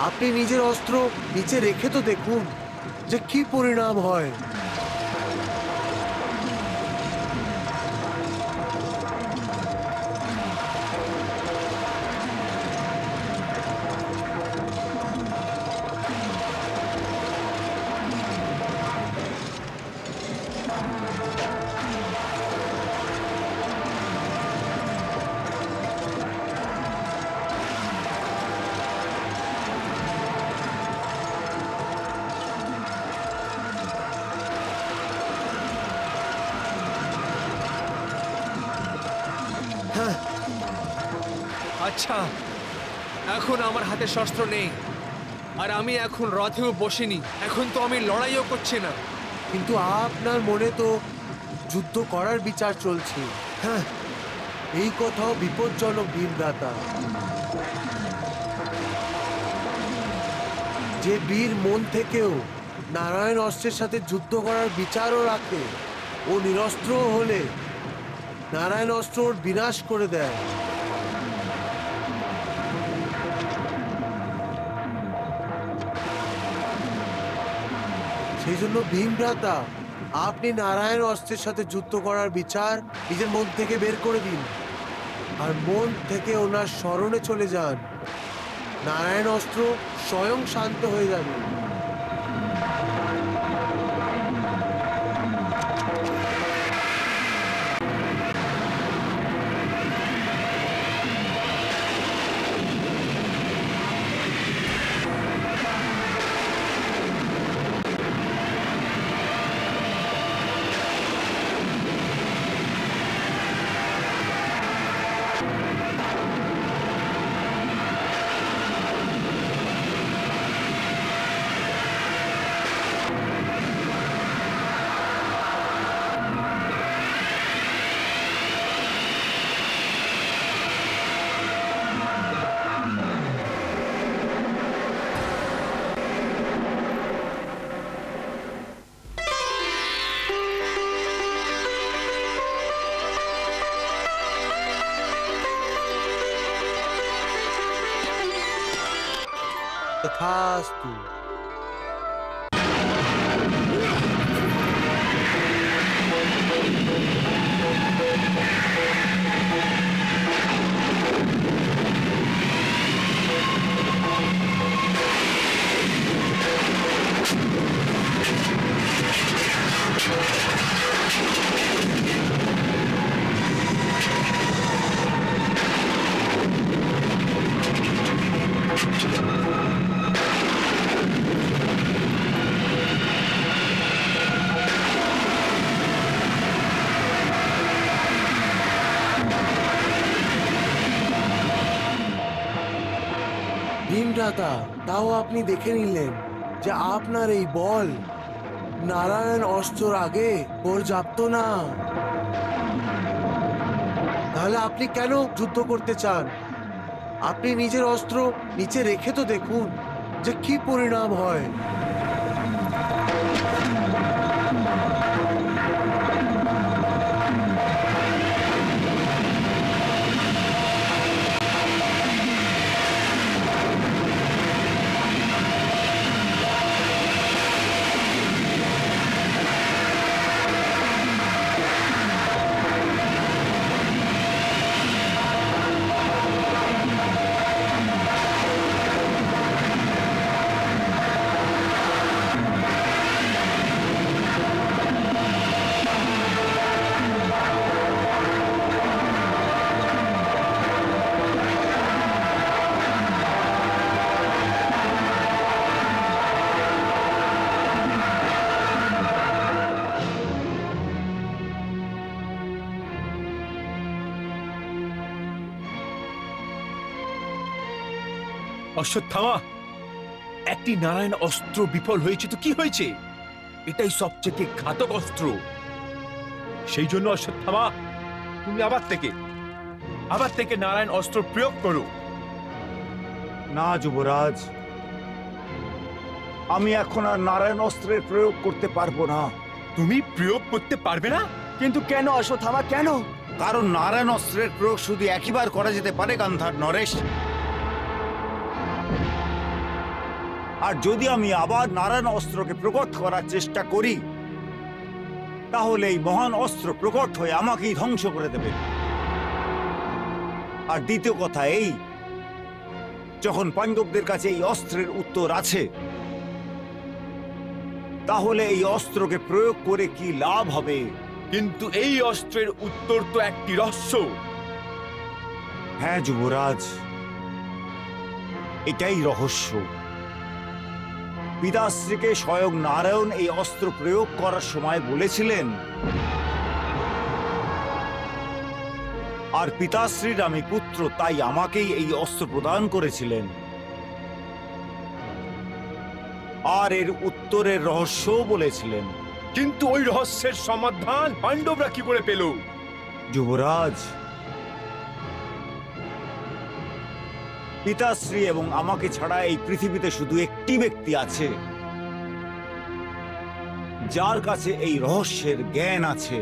আপনি নিজের অস্ত্র নিচে রেখে তো দেখুন যে কি পরিণাম হয়। আচ্ছা, এখন আমার হাতে শস্ত্র নেই, আর আমি এখন রথেও বসিনি। এখন তো আমি লড়াইও করছি না। কিন্তু আপনার মনে তো যুদ্ধ করার বিচার চলছে। হ্যাঁ, এই কথাও বিপজ্জনক ভীমভ্রাতা। যে বীর মন থেকেও নারায়ণ অস্ত্রের সাথে যুদ্ধ করার বিচারও রাখে, ও নিরস্ত্র হলে নারায়ণ অস্ত্র ওর বিনাশ করে দেয়। সেই জন্য ভীমভ্রাতা, আপনি নারায়ণ অস্ত্রের সাথে যুদ্ধ করার বিচার নিজের মন থেকে বের করে দিন, আর মন থেকে ওনার স্মরণে চলে যান। নারায়ণ অস্ত্র স্বয়ং শান্ত হয়ে যাবে। তথাস্তু। মাতা, তাও আপনি দেখে নিলেন যে আপনার এই বল নারায়ণ অস্ত্রর আগে পর্যাপ্ত না। তাহলে আপনি কেন যুদ্ধ করতে চান? আপনি নিজের অস্ত্র নিচে রেখে তো দেখুন যে কি পরিণাম হয়। অশ্বত্থামা, একটি নারায়ণ অস্ত্র বিফল হয়েছে তো কি হয়েছে? এটাই সবচেয়ে ঘাতক অস্ত্র। সেই জন্য অশ্বত্থামা, তুমি আবার থেকে নারায়ণ অস্ত্র প্রয়োগ করো। না যুবরাজ, আমি এখন আর নারায়ণ অস্ত্রের প্রয়োগ করতে পারবো না। তুমি প্রয়োগ করতে পারবে না? কিন্তু কেন অশ্বত্থামা, কেন? কারণ নারায়ণ অস্ত্রের প্রয়োগ শুধু একবার করা যেতে পারে গান্ধার নরেশ। আর যদি আমি আবার নারায়ণ অস্ত্রকে প্রকট করার চেষ্টা করি, তাহলে এই মহান অস্ত্র প্রকট হয়ে আমাকেই ধ্বংস করে দেবে। আর দ্বিতীয় কথা এই, যখন পাণ্ডবদের কাছে এই অস্ত্রের উত্তর আছে, তাহলে এই অস্ত্রকে প্রয়োগ করে কি লাভ হবে? কিন্তু এই অস্ত্রের উত্তর তো একটি রহস্য। হ্যাঁ যুবরাজ, এটাই রহস্য। পিতাশ্রীকে স্বয়ং নারায়ণ এই অস্ত্র প্রয়োগ করার সময় বলেছিলেন, আর পিতাশ্রীর আমি পুত্র, তাই আমাকেই এই অস্ত্র প্রদান করেছিলেন। আর এর উত্তরের রহস্যও বলেছিলেন। কিন্তু ওই রহস্যের সমাধান পাণ্ডবরা কি করে পেল? যুবরাজ, পিতাশ্রী এবং আমাকে ছাড়া এই পৃথিবীতে শুধু একটি ব্যক্তি আছে যার কাছে এই রহস্যের জ্ঞান আছে।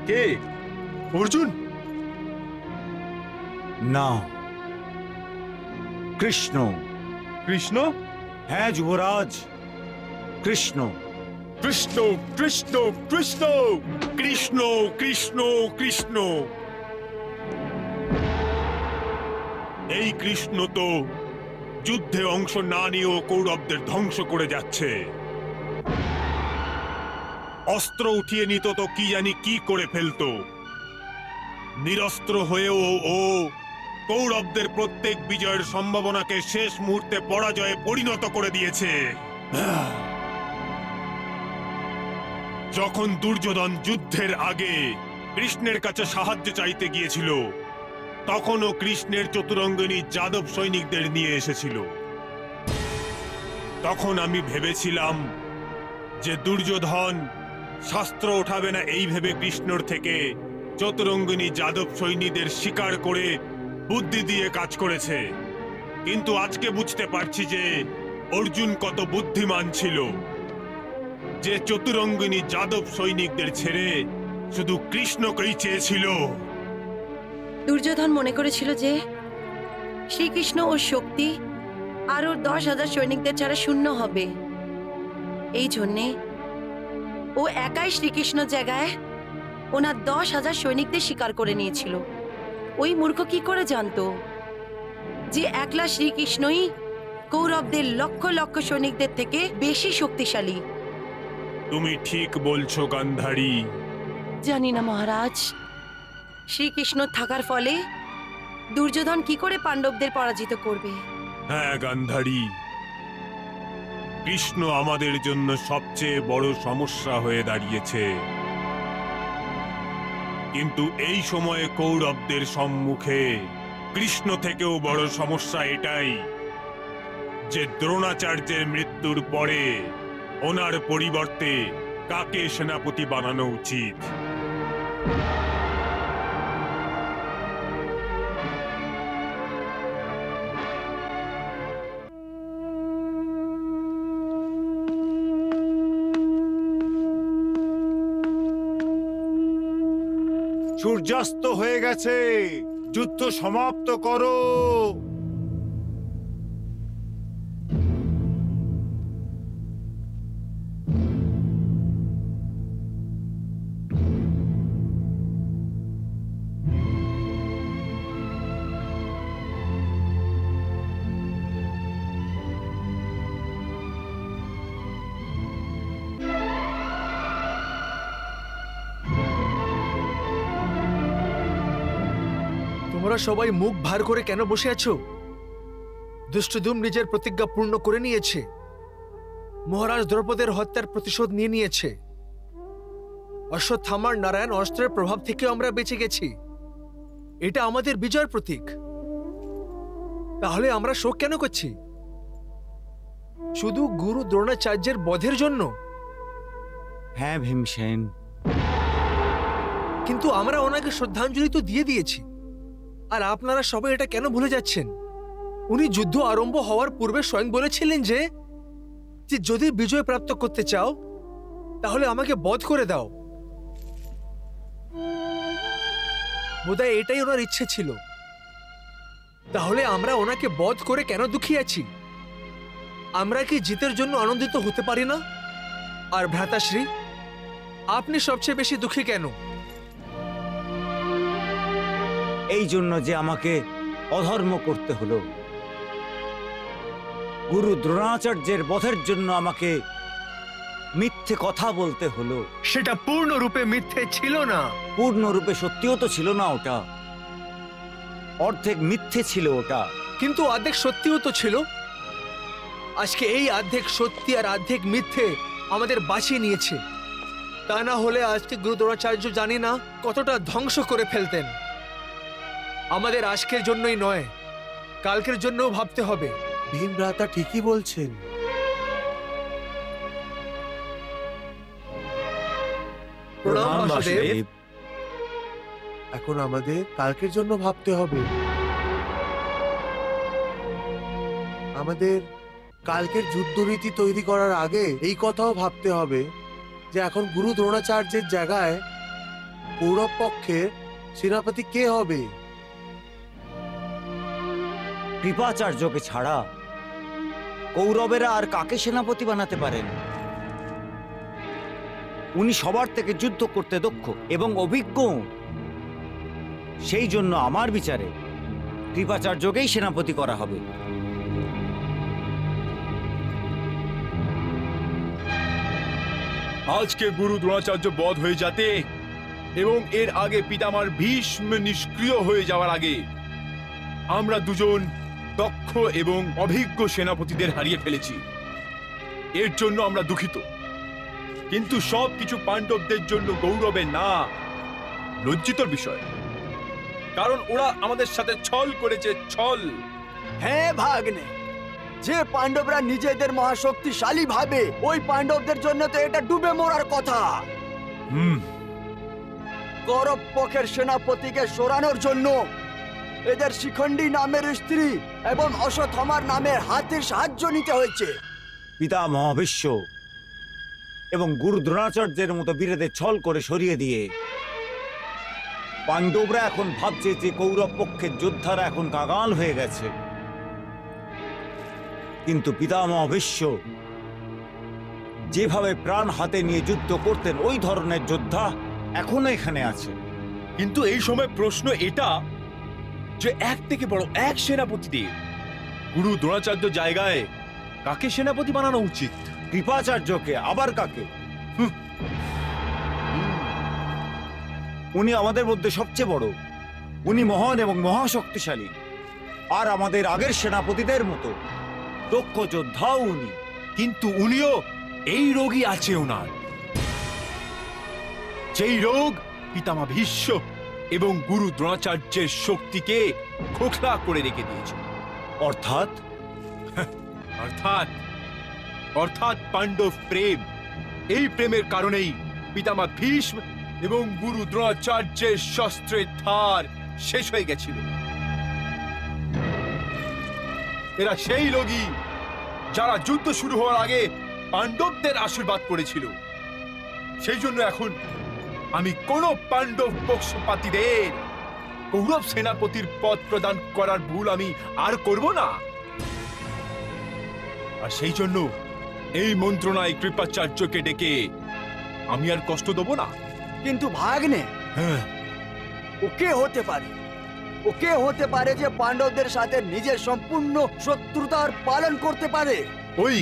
কে? অর্জুন? না, কৃষ্ণ। কৃষ্ণ? হ্যাঁ যুবরাজ, কৃষ্ণ। কৃষ্ণ কৃষ্ণ কৃষ্ণ কৃষ্ণ কৃষ্ণ কৃষ্ণ। এই কৃষ্ণ তো যুদ্ধে অংশ না নিয়েও কৌরবদের ধ্বংস করে যাচ্ছে। অস্ত্র উঠিয়ে নিত তো কি জানি কি করে ফেলতো। নিরস্ত্র হয়েও ও কৌরবদের প্রত্যেক বিজয়ের সম্ভাবনাকে শেষ মুহূর্তে পরাজয়ে পরিণত করে দিয়েছে। যখন দুর্যোধন যুদ্ধের আগে কৃষ্ণের কাছে সাহায্য চাইতে গিয়েছিল, তখনও কৃষ্ণের চতুরঙ্গিনী যাদব সৈনিকদের নিয়ে এসেছিল। তখন আমি ভেবেছিলাম যে দুর্যোধন শাস্ত্র ওঠাবে না, এই ভেবে কৃষ্ণর থেকে চতুরঙ্গিনী যাদব সৈনিকদের শিকার করে বুদ্ধি দিয়ে কাজ করেছে। কিন্তু আজকে বুঝতে পারছি যে অর্জুন কত বুদ্ধিমান ছিল, যে চতুরঙ্গিনী যাদব সৈনিকদের ছেড়ে শুধু কৃষ্ণকেই চেয়েছিল। দুর্যোধন মনে করেছিল যে শ্রীকৃষ্ণ ওর শক্তি আর ওর 10,000 সৈনিকদের ছাড়া শূন্য হবে। এই জন্যে ও একাই শ্রীকৃষ্ণ জায়গায় ওনার 10,000 সৈনিকদের শিকার করে নিয়েছিল। ওই মূর্খ কি করে জানতো যে একলা শ্রীকৃষ্ণই কৌরবদের লক্ষ লক্ষ সৈনিকদের থেকে বেশি শক্তিশালী? তুমি ঠিক বলছো গান্ধারী। জানি না মহারাজ, শ্রীকৃষ্ণ থাকার ফলে দুর্যোধন কি করে পাণ্ডবদের পরাজিত করবে? হ্যাঁ গান্ধারী, কৃষ্ণ আমাদের জন্য সবচেয়ে বড় সমস্যা হয়ে দাঁড়িয়েছে। কিন্তু এই সময়ে কৌরবদের সম্মুখে কৃষ্ণ থেকেও বড় সমস্যা এটাই যে দ্রোণাচার্যের মৃত্যুর পরে ওনার পরিবর্তে কাকে সেনাপতি বানানো উচিত। সূর্যাস্ত হয়ে গেছে, যুদ্ধ সমাপ্ত করো। তোমরা সবাই মুখ ভার করে কেন বসে আছো? দুষ্টদুম্ন নিজের প্রতিজ্ঞা পূর্ণ করে নিয়েছে, মহারাজ দ্রৌপদের হত্যার প্রতিশোধ নিয়ে নিয়েছে। অশ্বত্থামার নারায়ণ অস্ত্রের প্রভাব থেকে আমরা বেঁচে গেছি, এটা আমাদের বিজয়ের প্রতীক। তাহলে আমরা শোক কেন করছি? শুধু গুরু দ্রোণাচার্যের বধের জন্য? হ্যাঁ ভীমসেন, কিন্তু আমরা ওনাকে শ্রদ্ধাঞ্জলি তো দিয়ে দিয়েছি। আর আপনারা সবাই এটা কেন ভুলে যাচ্ছেন? উনি যুদ্ধ আরম্ভ হওয়ার পূর্বে স্বয়ং বলেছিলেন যে যদি বিজয় প্রাপ্ত করতে চাও তাহলে আমাকে বধ করে দাও। বোধহয় এটাই ওনার ইচ্ছে ছিল। তাহলে আমরা ওনাকে বধ করে কেন দুঃখী আছি? আমরা কি জিতের জন্য আনন্দিত হতে পারি না? আর ভ্রাতাশ্রী, আপনি সবচেয়ে বেশি দুঃখী কেন? এই জন্য যে আমাকে অধর্ম করতে হলো। গুরু দ্রোণাচার্যের বধের জন্য আমাকে মিথ্যে কথা বলতে হলো। সেটা পূর্ণরূপে মিথ্যে ছিল না। পূর্ণরূপে সত্যিও তো ছিল না ওটা, অর্ধেক মিথ্যে ছিল ওটা। কিন্তু অর্ধেক সত্যিও তো ছিল। আজকে এই অর্ধেক সত্যি আর অর্ধেক মিথ্যে আমাদের বাঁচিয়ে নিয়েছে। তা না হলে আজকে গুরু দ্রোণাচার্য জানি না কতটা ধ্বংস করে ফেলতেন। আমাদের আজকের জন্যই নয়, কালকের জন্যও ভাবতে হবে। ভীম ভ্রাতা ঠিকই বলছেন। প্রণাম বাসুদেব। এখন আমাদের কালকের জন্য ভাবতে হবে। আমাদের কালকের যুদ্ধনীতি তৈরি করার আগে এই কথাও ভাবতে হবে যে এখন গুরু দ্রোণাচার্যের জায়গায় কৌরব পক্ষের সেনাপতি কে হবে। কৃপাচার্যকে ছাড়া কৌরবেরা আর কাকে সেনাপতি বানাতে পারেন? উনি সবার থেকে যুদ্ধ করতে দক্ষ এবং অভিজ্ঞ। সেই জন্য আমার বিচারে কৃপাচার্যকেই সেনাপতি করা হবে। আজকে গুরু দ্রোণাচার্য বধ হয়ে যাতে এবং এর আগে পিতামার ভীষ্ম নিষ্ক্রিয় হয়ে যাওয়ার আগে আমরা দুজন দক্ষ এবং অভিজ্ঞ সেনাপতিদের হারিয়ে ফেলেছি। এর জন্য আমরা দুঃখিত, কিন্তু সবকিছু পাণ্ডবদের জন্য গৌরবের না, লজ্জিতর বিষয়। কারণ ওরা আমাদের সাথে ছল করেছে, ছল। হ্যাঁ ভাগ্নে, যে পাণ্ডবরা নিজেদের মহাশক্তিশালী ভাবে, ওই পাণ্ডবদের জন্য তো এটা ডুবে মরার কথা। কৌরব পক্ষের সেনাপতিকে সরানোর জন্য এদের শিখণ্ডী নামের স্ত্রী এবং অশ্বত্থামার নামের হাতের সাহায্য নিতে হয়েছে। পিতামহ ভীষ্ম এবং গুরু দ্রোণাচার্যের মতো বীরেদের ছল করে সরিয়ে দিয়ে পাণ্ডবরা এখন ভাবছে যে কৌরব পক্ষের যোদ্ধারা এখন কাঙাল হয়ে গেছে। কিন্তু পিতামহ ভীষ্ম যেভাবে প্রাণ হাতে নিয়ে যুদ্ধ করতেন, ওই ধরনের যোদ্ধা এখনো এখানে আছে। কিন্তু এই সময় প্রশ্ন এটা যে এক থেকে বড় এক সেনাপতিদের গুরু দ্রোণাচার্য জায়গায় কাকে সেনাপতি বানানো উচিত? কৃপাচার্যকে। আবার কাকে? উনি আমাদের মধ্যে সবচেয়ে বড়, উনি মহান এবং মহাশক্তিশালী, আর আমাদের আগের সেনাপতিদের মতো দক্ষ যোদ্ধাও উনি। কিন্তু উনিও এই রোগই আছে ওনার, যেই রোগ পিতামহ ভীষ্ম এবং গুরু দ্রোণাচার্যের শক্তিকে খোখলা করে রেখে দিয়েছে। অর্থাৎ অর্থাৎ অর্থাৎ পাণ্ডব প্রেম, এই প্রেমের কারণেই পিতামা ভীষ্ম এবং গুরু দ্রোণাচার্যের শস্ত্রের ধার শেষ হয়ে গেছিল। এরা সেই লোকই যারা যুদ্ধ শুরু হওয়ার আগে পাণ্ডবদের আশীর্বাদ করেছিল। সেই জন্য এখন আমি কোন পাণ্ডব পক্ষপাতীদের কৌরব সেনাপতির পদ প্রদান করার ভুল আমি আর করব না। আর সেই জন্য এই মন্ত্রণায় কৃপাচার্যকে ডেকে আমি আর কষ্ট দেব না। কিন্তু ভাগ্নে, হ্যাঁ, ওকে হতে পারে, ওকে হতে পারে যে পাণ্ডবদের সাথে নিজের সম্পূর্ণ শত্রুতার পালন করতে পারে। ওই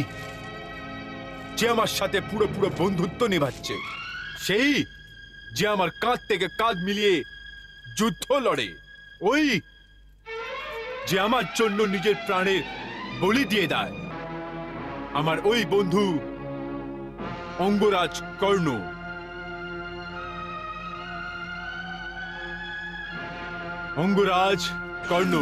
যে আমার সাথে পুরো বন্ধুত্ব নিভাচ্ছে, সেই যে আমার কাঁধ থেকে কাঁধ মিলিয়ে যুদ্ধ লড়ে, ওই যে আমার জন্য নিজের প্রাণের বলি দিয়ে দেয়, আমার ওই বন্ধু অঙ্গরাজ কর্ণ। অঙ্গরাজ কর্ণ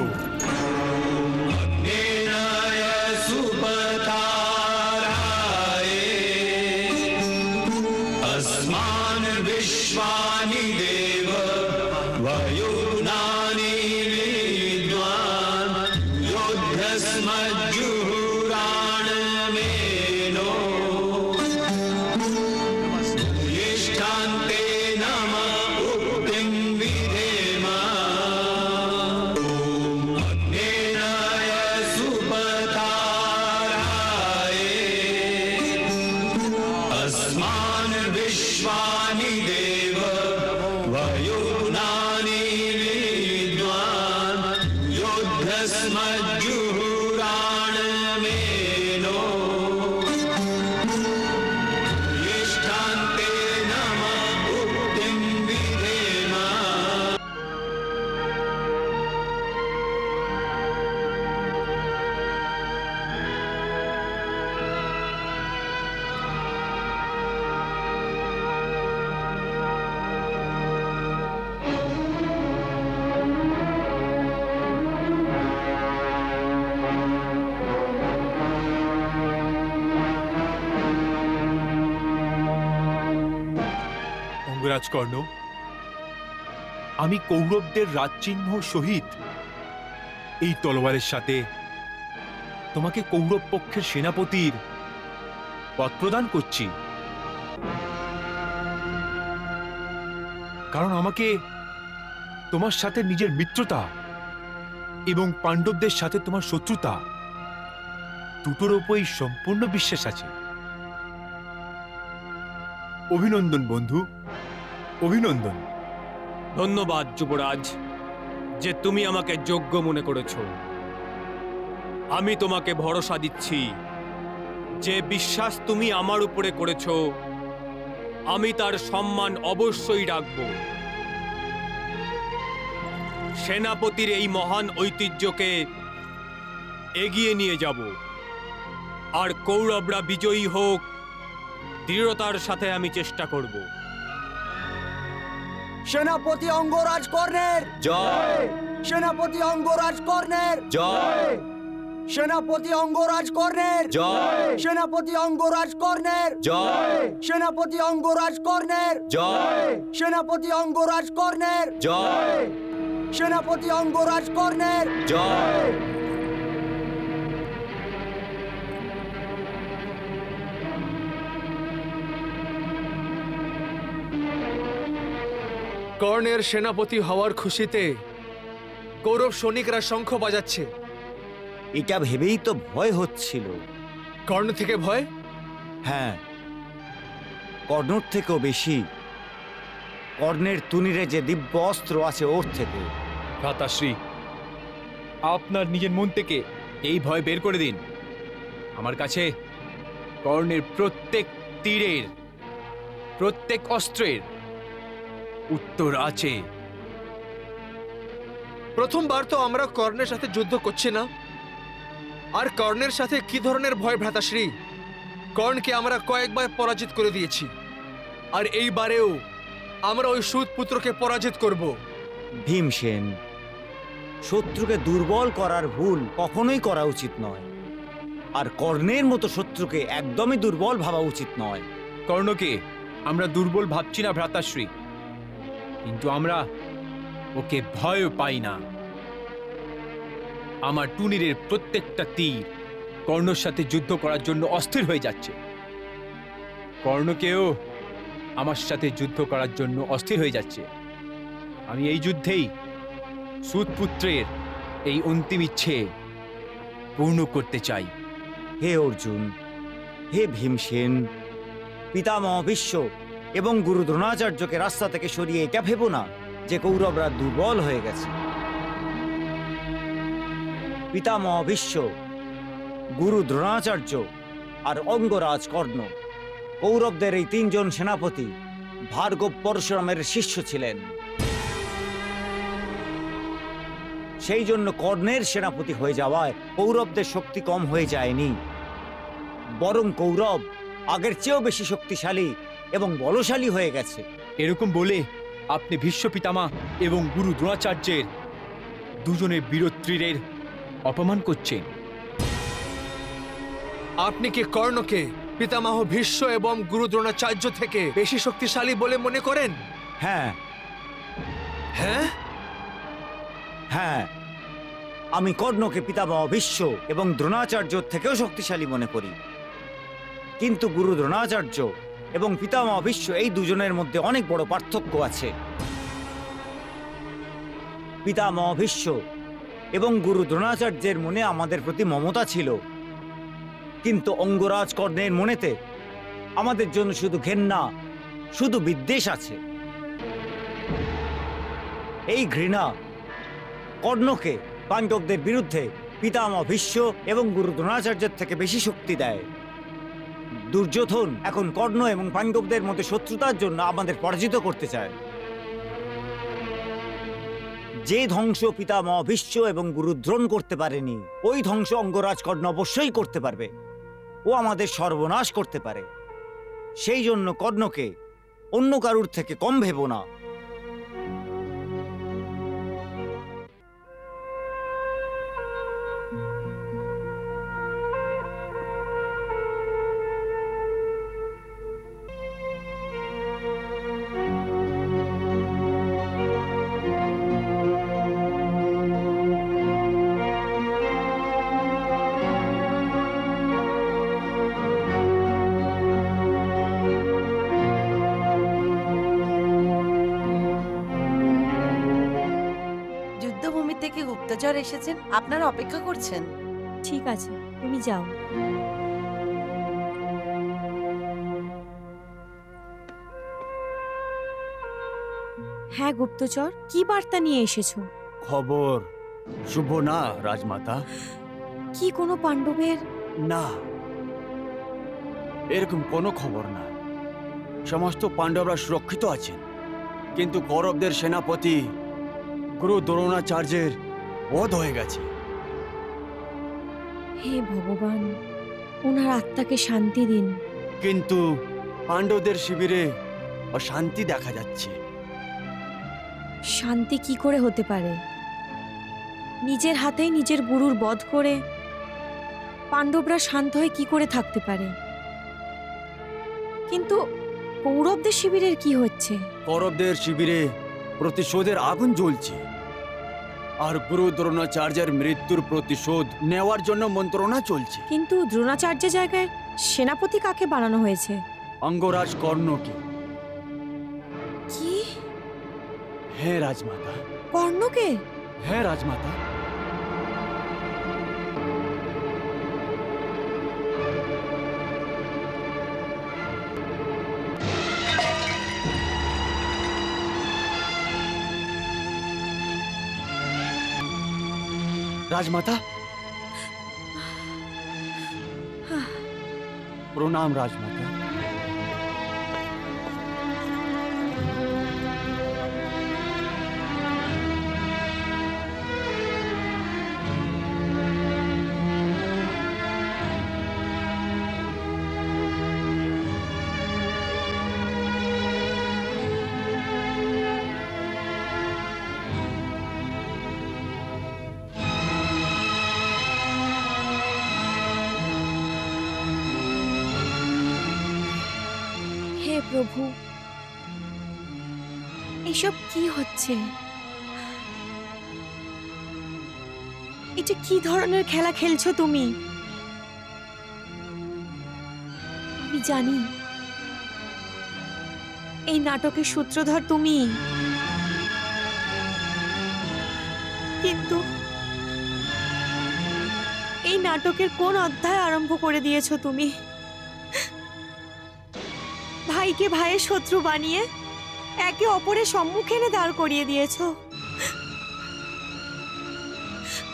রাজকর্ণ, আমি কৌরবদের রাজচিহ্ন সহিত এই তলোয়ারের সাথে তোমাকে কৌরব পক্ষের সেনাপতির পদ প্রদান করছি, কারণ আমাকে তোমার সাথে নিজের মিত্রতা এবং পাণ্ডবদের সাথে তোমার শত্রুতা দুটোর উপরই সম্পূর্ণ বিশ্বাস আছে। অভিনন্দন বন্ধু, অভিনন্দন। ধন্যবাদ যুবরাজ, যে তুমি আমাকে যোগ্য মনে করেছ। আমি তোমাকে ভরসা দিচ্ছি যে বিশ্বাস তুমি আমার উপরে করেছ, আমি তার সম্মান অবশ্যই রাখব। সেনাপতির এই মহান ঐতিহ্যকে এগিয়ে নিয়ে যাব, আর কৌরবরা বিজয়ী হোক দৃঢ়তার সাথে আমি চেষ্টা করব। সেনাপতি অঙ্গরাজ কর্ণের জয়, সেনাপতি অঙ্গরাজ কর্ণের জয়, সেনাপতি অঙ্গরাজ কর্ণের জয়, সেনাপতি অঙ্গরাজ কর্ণের জয়, সেনাপতি অঙ্গরাজ কর্ণের জয়, সেনাপতি অঙ্গরাজ কর্ণের জয়, সেনাপতি অঙ্গরাজ কর্ণের জয়। কর্ণের সেনাপতি হওয়ার খুশিতে কৌরব সৈনিকরা শঙ্খ বাজাচ্ছে। এটা ভেবেই তো ভয় হচ্ছিল। কর্ণ থেকে ভয়? হ্যাঁ, কর্ণর থেকেও বেশি কর্ণের তুনিরে যে দিব্য অস্ত্র আছে ওর থেকে। ভ্রাতাশ্রী, আপনার নিজের মন থেকে এই ভয় বের করে দিন। আমার কাছে কর্ণের প্রত্যেক তীরের, প্রত্যেক অস্ত্রের উত্তর আছে। প্রথমবার তো আমরা কর্ণের সাথে যুদ্ধ করছি না, আর কর্ণের সাথে কি ধরনের ভয় ভ্রাতাশ্রী? কর্ণকে আমরা কয়েকবার পরাজিত করে দিয়েছি, আর এইবারেও আমরা ওই সুত পুত্রকে পরাজিত করব। ভীমসেন, শত্রুকে দুর্বল করার ভুল কখনোই করা উচিত নয়। আর কর্ণের মতো শত্রুকে একদমই দুর্বল ভাবা উচিত নয়। কর্ণকে আমরা দুর্বল ভাবছি না ভ্রাতাশ্রী, কিন্তু আমরা ওকে ভয় পাই না। আমার টুনিরের প্রত্যেকটা তীর কর্ণর সাথে যুদ্ধ করার জন্য অস্থির হয়ে যাচ্ছে। কর্ণকেও আমার সাথে যুদ্ধ করার জন্য অস্থির হয়ে যাচ্ছে। আমি এই যুদ্ধেই সুতপুত্রের এই অন্তিম ইচ্ছে পূর্ণ করতে চাই। হে অর্জুন, হে ভীমসেন, পিতামহ ভীষ্ম এবং গুরু দ্রোণাচার্যকে রাস্তা থেকে সরিয়ে এটা ভেবো না যে কৌরবরা দুর্বল হয়ে গেছে। পিতামহ ভীষ্ম, গুরু দ্রোণাচার্য আর অঙ্গরাজ কর্ণ, কৌরবদের এই তিনজন সেনাপতি ভার্গব পরশুরামের শিষ্য ছিলেন। সেই জন্য কর্ণের সেনাপতি হয়ে যাওয়ায় কৌরবদের শক্তি কম হয়ে যায়নি, বরং কৌরব আগের চেয়েও বেশি শক্তিশালী এবং বলশালী হয়ে গেছে। এরকম বলে আপনি ভীষ্ম পিতামহ এবং গুরু দ্রোণাচার্যের দুজনের বীরত্বীরের অপমান করছেন। আপনি কি কর্ণকে পিতামহ ভীষ্ম এবং গুরু দ্রোণাচার্য থেকে বেশি শক্তিশালী বলে মনে করেন? হ্যাঁ হ্যাঁ হ্যাঁ, আমি কর্ণকে পিতামহ ভীষ্ম এবং দ্রোণাচার্য থেকেও শক্তিশালী মনে করি। কিন্তু গুরু দ্রোণাচার্য এবং পিতামহ ভীষ্ম এই দুজনের মধ্যে অনেক বড় পার্থক্য আছে। পিতামহ ভীষ্ম এবং গুরু দ্রোণাচার্যের মনে আমাদের প্রতি মমতা ছিল, কিন্তু অঙ্গরাজ কর্ণের মনেতে আমাদের জন্য শুধু ঘেন্না, শুধু বিদ্বেষ আছে। এই ঘৃণা কর্ণকে পাণ্ডবদের বিরুদ্ধে পিতামহ ভীষ্ম এবং গুরু দ্রোণাচার্যের থেকে বেশি শক্তি দেয়। দুর্যোধন এখন কর্ণ এবং পাণ্ডবদের মধ্যে শত্রুতার জন্য আমাদের পরাজিত করতে চায়। যে ধ্বংস পিতামহ ভীষ্ম এবং গুরু দ্রোণ করতে পারেনি, ওই ধ্বংস অঙ্গরাজ কর্ণ অবশ্যই করতে পারবে। ও আমাদের সর্বনাশ করতে পারে। সেই জন্য কর্ণকে অন্য কারুর থেকে কম ভেবো না। যুদ্ধভূমি থেকে গুপ্তচর এসেছেন, আপনারা অপেক্ষা করছেন। ঠিক আছে, তুমি যাও। হ্যাঁ গুপ্তচর, কি বার্তা নিয়ে এসেছো? খবর শুভ না রাজমাতা। কি কোনো পাণ্ডবের? না, এরকম কোনো খবর না। সমস্ত পাণ্ডবরা সুরক্ষিত আছেন, কিন্তু কৌরবদের সেনাপতি গুরু দ্রোণাচার্যের বধ হয়ে গেছে। হে ভগবান, ওনার আত্মাকে শান্তি দিন। কিন্তু পাণ্ডবদের শিবিরে অশান্তি দেখা যাচ্ছে। শান্তি কি করে হতে পারে? নিজের হাতেই নিজের গুরুর বধ করে পাণ্ডবরা শান্ত হয়ে কি করে থাকতে পারে? কিন্তু কৌরবদের শিবিরের কি হচ্ছে? কৌরবদের শিবিরে প্রতিশোধের আগুন জ্বলছে, আর গুরু দ্রোণাচার্যের মৃত্যুর প্রতিশোধ নেওয়ার জন্য মন্ত্রণা চলছে। কিন্তু দ্রোণাচার্য জায়গায় সেনাপতি কাকে বানানো হয়েছে? অঙ্গরাজ কর্ণকে। কি? হ্যাঁ রাজমাতা। কর্ণকে? হ্যাঁ রাজমাতা। রাজমাতা, প্রণাম রাজমাতা। হে প্রভু, এসব কি হচ্ছে? এটা কি ধরনের খেলা খেলছো তুমি? আমি জানি এই নাটকের সূত্রধর তুমি, কিন্তু এই নাটকের কোন অধ্যায় আরম্ভ করে দিয়েছো তুমি? ভাইকে ভাইয়ের শত্রু বানিয়ে একে অপরের সম্মুখে এনে দাঁড় করিয়ে দিয়েছো।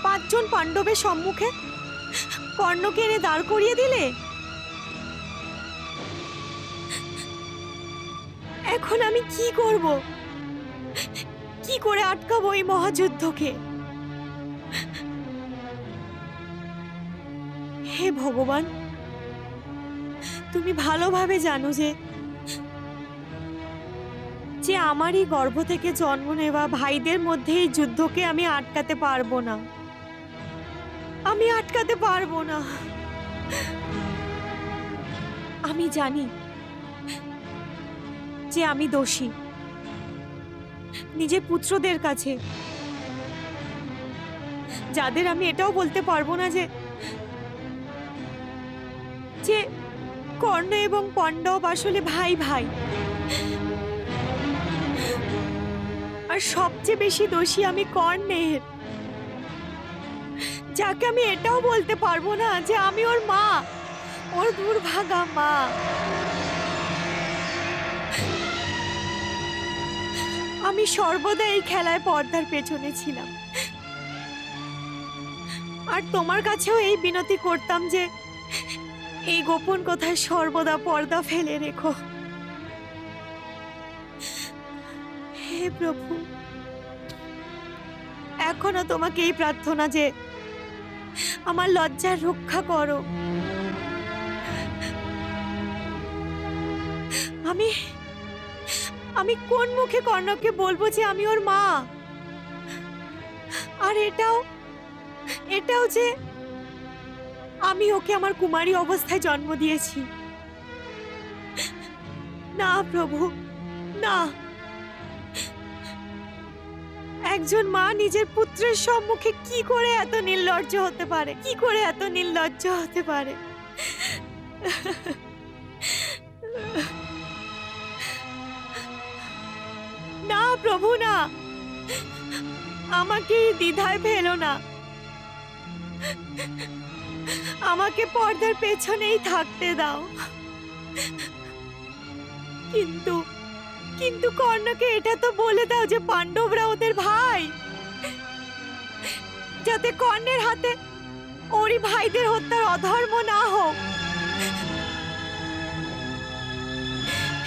5 জন পাণ্ডবের সম্মুখে কর্ণকে এনে দাঁড় করিয়ে দিলে। এখন আমি কি করব? কি করে আটকাবো এই মহাযুদ্ধকে? হে ভগবান, তুমি ভালোভাবে জানো যে আমারই গর্ভ থেকে জন্ম নেওয়া ভাইদের মধ্যে এই যুদ্ধকে আমি আটকাতে পারবো না। আমি আটকাতে পারবো না। আমি জানি যে আমি দোষী নিজের পুত্রদের কাছে, যাদের আমি এটাও বলতে পারবো না যে কর্ণ এবং পাণ্ডব আসলে ভাই ভাই। আর সবচেয়ে বেশি দোষী আমি কর্ণের, যাকে আমি এটাও বলতে পারবো না যে আমি ওর মা, ওর দুর্ভাগা মা। আমি সর্বদা এই খেলায় পর্দার পেছনে ছিলাম, আর তোমার কাছেও এই বিনতি করতাম যে এই গোপন কথায় সর্বদা পর্দা ফেলে রেখো। হে প্রভু, এখনো তোমাকে এই প্রার্থনা যে আমার লজ্জার রক্ষা করো। আমি কোন মুখে কর্ণকে বলবো যে আমি ওর মা? আর এটাও যে আমি ওকে আমার কুমারী অবস্থায় জন্ম দিয়েছি। না প্রভু, না। একজন মা নিজের পুত্রের সম্মুখে কি করে এত নির্লজ্জ হতে পারে? কি করে এত নির্লজ্জ হতে পারে? না প্রভু, না। আমাকে দ্বিধায় ফেলো না। আমাকে পর্দার পেছনেই থাকতে দাও। কিন্তু কর্ণকে এটা তো বলে দাও যে পাণ্ডবরা ওদের ভাই, যাতে কর্ণের হাতে ওরই ভাইদের হত্যার অধর্ম না হোক।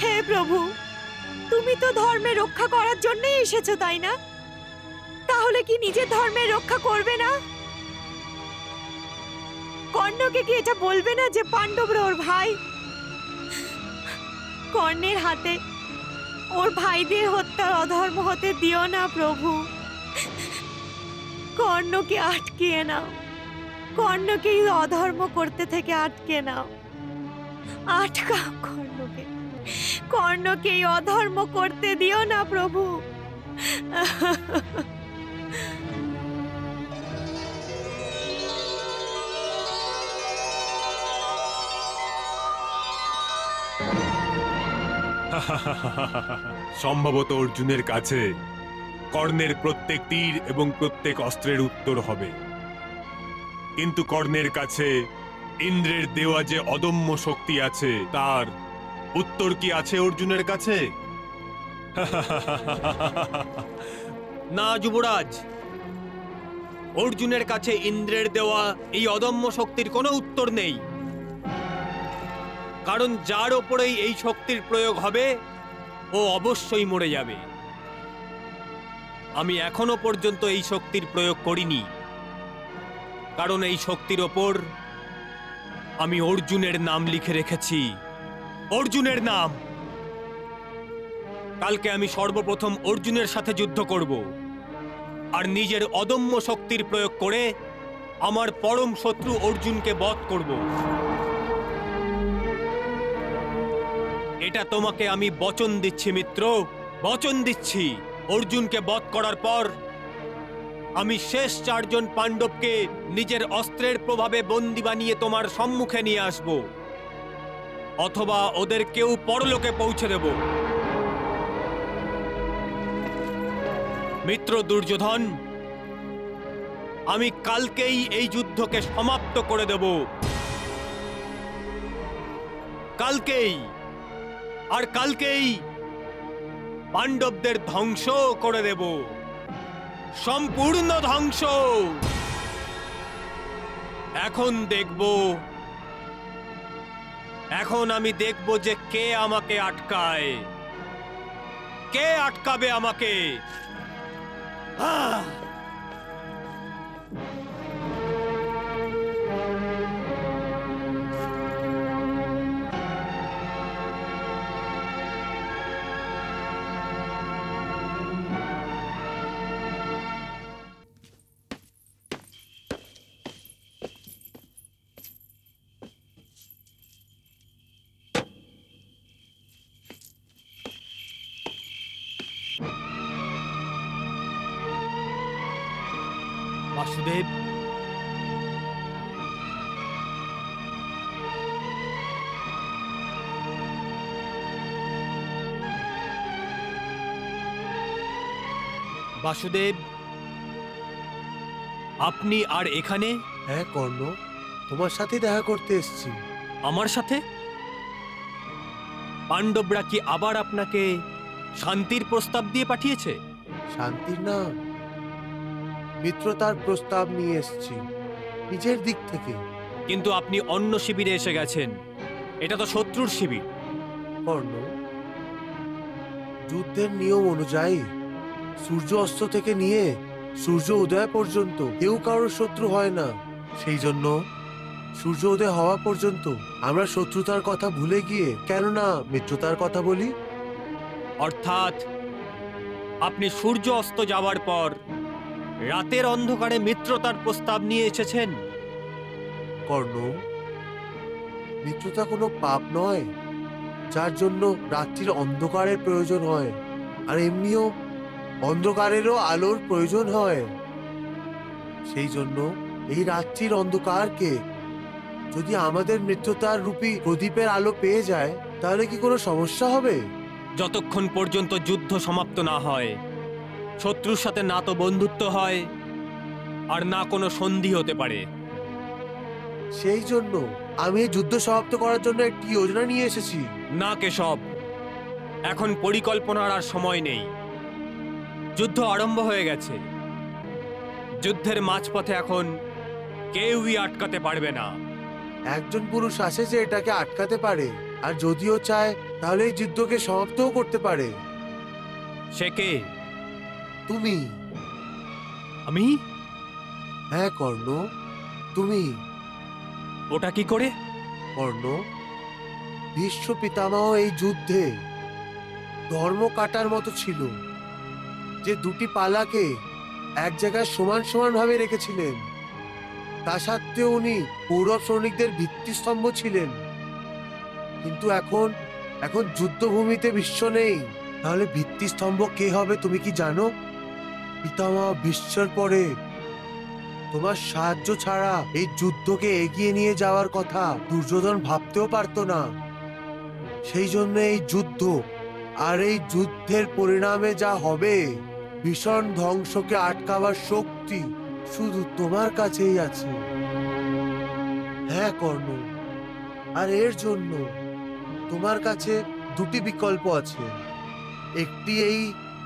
হে প্রভু, তুমি তো ধর্মের রক্ষা করার জন্যই এসেছো, তাই না? তাহলে কি নিজের ধর্মের রক্ষা করবে না? কর্ণকে কি এটা বলবে না যে পাণ্ডবরা ওর ভাই? কর্ণের হাতে ওর ভাইদের হত্যার অধর্ম হতে দিও না প্রভু। কর্ণকে আটকিয়ে নাও, কর্ণকে অধর্ম করতে থেকে আটকে নাও। আটকাও কর্ণকে, কর্ণকে অধর্ম করতে দিও না প্রভু। সম্ভবত অর্জুনের কাছে কর্ণের প্রত্যেক তীর এবং প্রত্যেক অস্ত্রের উত্তর হবে, কিন্তু কর্ণের কাছে ইন্দ্রের দেওয়া যে অদম্য শক্তি আছে তার উত্তর কি আছে অর্জুনের কাছে? না যুবরাজ, অর্জুনের কাছে ইন্দ্রের দেওয়া এই অদম্য শক্তির কোনো উত্তর নেই। কারণ যার ওপরেই এই শক্তির প্রয়োগ হবে ও অবশ্যই মরে যাবে। আমি এখনো পর্যন্ত এই শক্তির প্রয়োগ করিনি, কারণ এই শক্তির ওপর আমি অর্জুনের নাম লিখে রেখেছি। অর্জুনের নাম। কালকে আমি সর্বপ্রথম অর্জুনের সাথে যুদ্ধ করব, আর নিজের অদম্য শক্তির প্রয়োগ করে আমার পরম শত্রু অর্জুনকে বধ করব। এটা তোমাকে আমি বচন দিচ্ছি মিত্র, বচন দিচ্ছি। অর্জুনকে বধ করার পর আমি শেষ 4 জন পাণ্ডবকে নিজের অস্ত্রের প্রভাবে বন্দী বানিয়ে তোমার সম্মুখে নিয়ে আসব, অথবা ওদের কেউ পরলোকে পৌঁছে দেব। মিত্র দুর্যোধন, আমি কালকেই এই যুদ্ধকে সমাপ্ত করে দেব, কালকেই। আর কালকেই পাণ্ডবদের ধ্বংস করে দেব, সম্পূর্ণ ধ্বংস। এখন আমি দেখব যে কে আমাকে আটকায়, কে আটকাবে আমাকে। বাসুদেব, বাসুদেব, আপনি আর এখানে? হ্যাঁ কর্ণ, তোমার সাথে দেখা করতে এসেছি। আমার সাথে? পাণ্ডবরা কি আবার আপনাকে শান্তির প্রস্তাব দিয়ে পাঠিয়েছে? শান্তির না, মিত্রতার প্রস্তাব নিয়ে এসেছি নিজের দিক থেকে। কিন্তু আপনি অন্য শিবিরে এসে গেছেন, এটা তো শত্রুর শিবির। কর্ণ, যুদ্ধের নিয়ম অনুযায়ী সূর্য অস্ত থেকে নিয়ে সূর্য উদয় পর্যন্ত কেউ কারোর শত্রু হয় না। সেই জন্য সূর্য উদয় হওয়া পর্যন্ত আমরা শত্রুতার কথা ভুলে গিয়ে কেননা মিত্রতার কথা বলি। অর্থাৎ আপনি সূর্য অস্ত যাওয়ার পর রাতের অন্ধকারে মিত্রতার প্রস্তাব নিয়ে এসেছেন। কর্ণ, মিত্রতা কোনো পাপ নয় যার জন্য রাত্রির অন্ধকারের প্রয়োজন হয়, আর এমনিও অন্ধকারেরও আলোর প্রয়োজন হয়। সেই জন্য এই রাত্রির অন্ধকারকে যদি আমাদের মিত্রতার রূপী প্রদীপের আলো পেয়ে যায় তাহলে কি কোনো সমস্যা হবে? যতক্ষণ পর্যন্ত যুদ্ধ সমাপ্ত না হয়, শত্রুর সাথে না তো বন্ধুত্ব হয় আর না কোনো সন্ধি হতে পারে। সেই জন্য আমি এই যুদ্ধ সমাপ্ত করার জন্য একটি যোজনা নিয়ে এসেছি। না কেশব, এখন পরিকল্পনার আর সময় নেই। যুদ্ধ আরম্ভ হয়ে গেছে। যুদ্ধের মাঝপথে এখন কেউই আটকাতে পারবে না। একজন পুরুষ আছে যে এটাকে আটকাতে পারে, আর যদিও চায় তাহলে এই যুদ্ধকে সমাপ্তও করতে পারে। সে কে? তুমি। আমি? হ্যাঁ কর্ণ, তুমি। ওটা কি করে? কর্ণ, ভীষ্ম পিতামহ এই যুদ্ধে ধর্ম কাটার মতো ছিল, যে দুটি পালাকে এক জায়গায় সমান সমান ভাবে রেখেছিলেন। তা সত্ত্বেও উনি কৌরব সৈনিকদের ভিত্তিস্তম্ভ ছিলেন। কিন্তু এখন যুদ্ধভূমিতে ভীষ্ম নেই, তাহলে ভিত্তিস্তম্ভ কে হবে তুমি কি জানো? পিতামহ ভীষ্মের পরে তোমার সাহায্য ছাড়া এই যুদ্ধকে এগিয়ে নিয়ে যাওয়ার কথা দুর্যোধন ভাবতেও পারত না। সেই জন্য এই যুদ্ধ আর এই যুদ্ধের পরিণামে যা হবে, ভীষণ ধ্বংসকে আটকাবার শক্তি শুধু তোমার কাছেই আছে। হ্যাঁ কর্ণ, আর এর জন্য তোমার কাছে দুটি বিকল্প আছে। একটি এই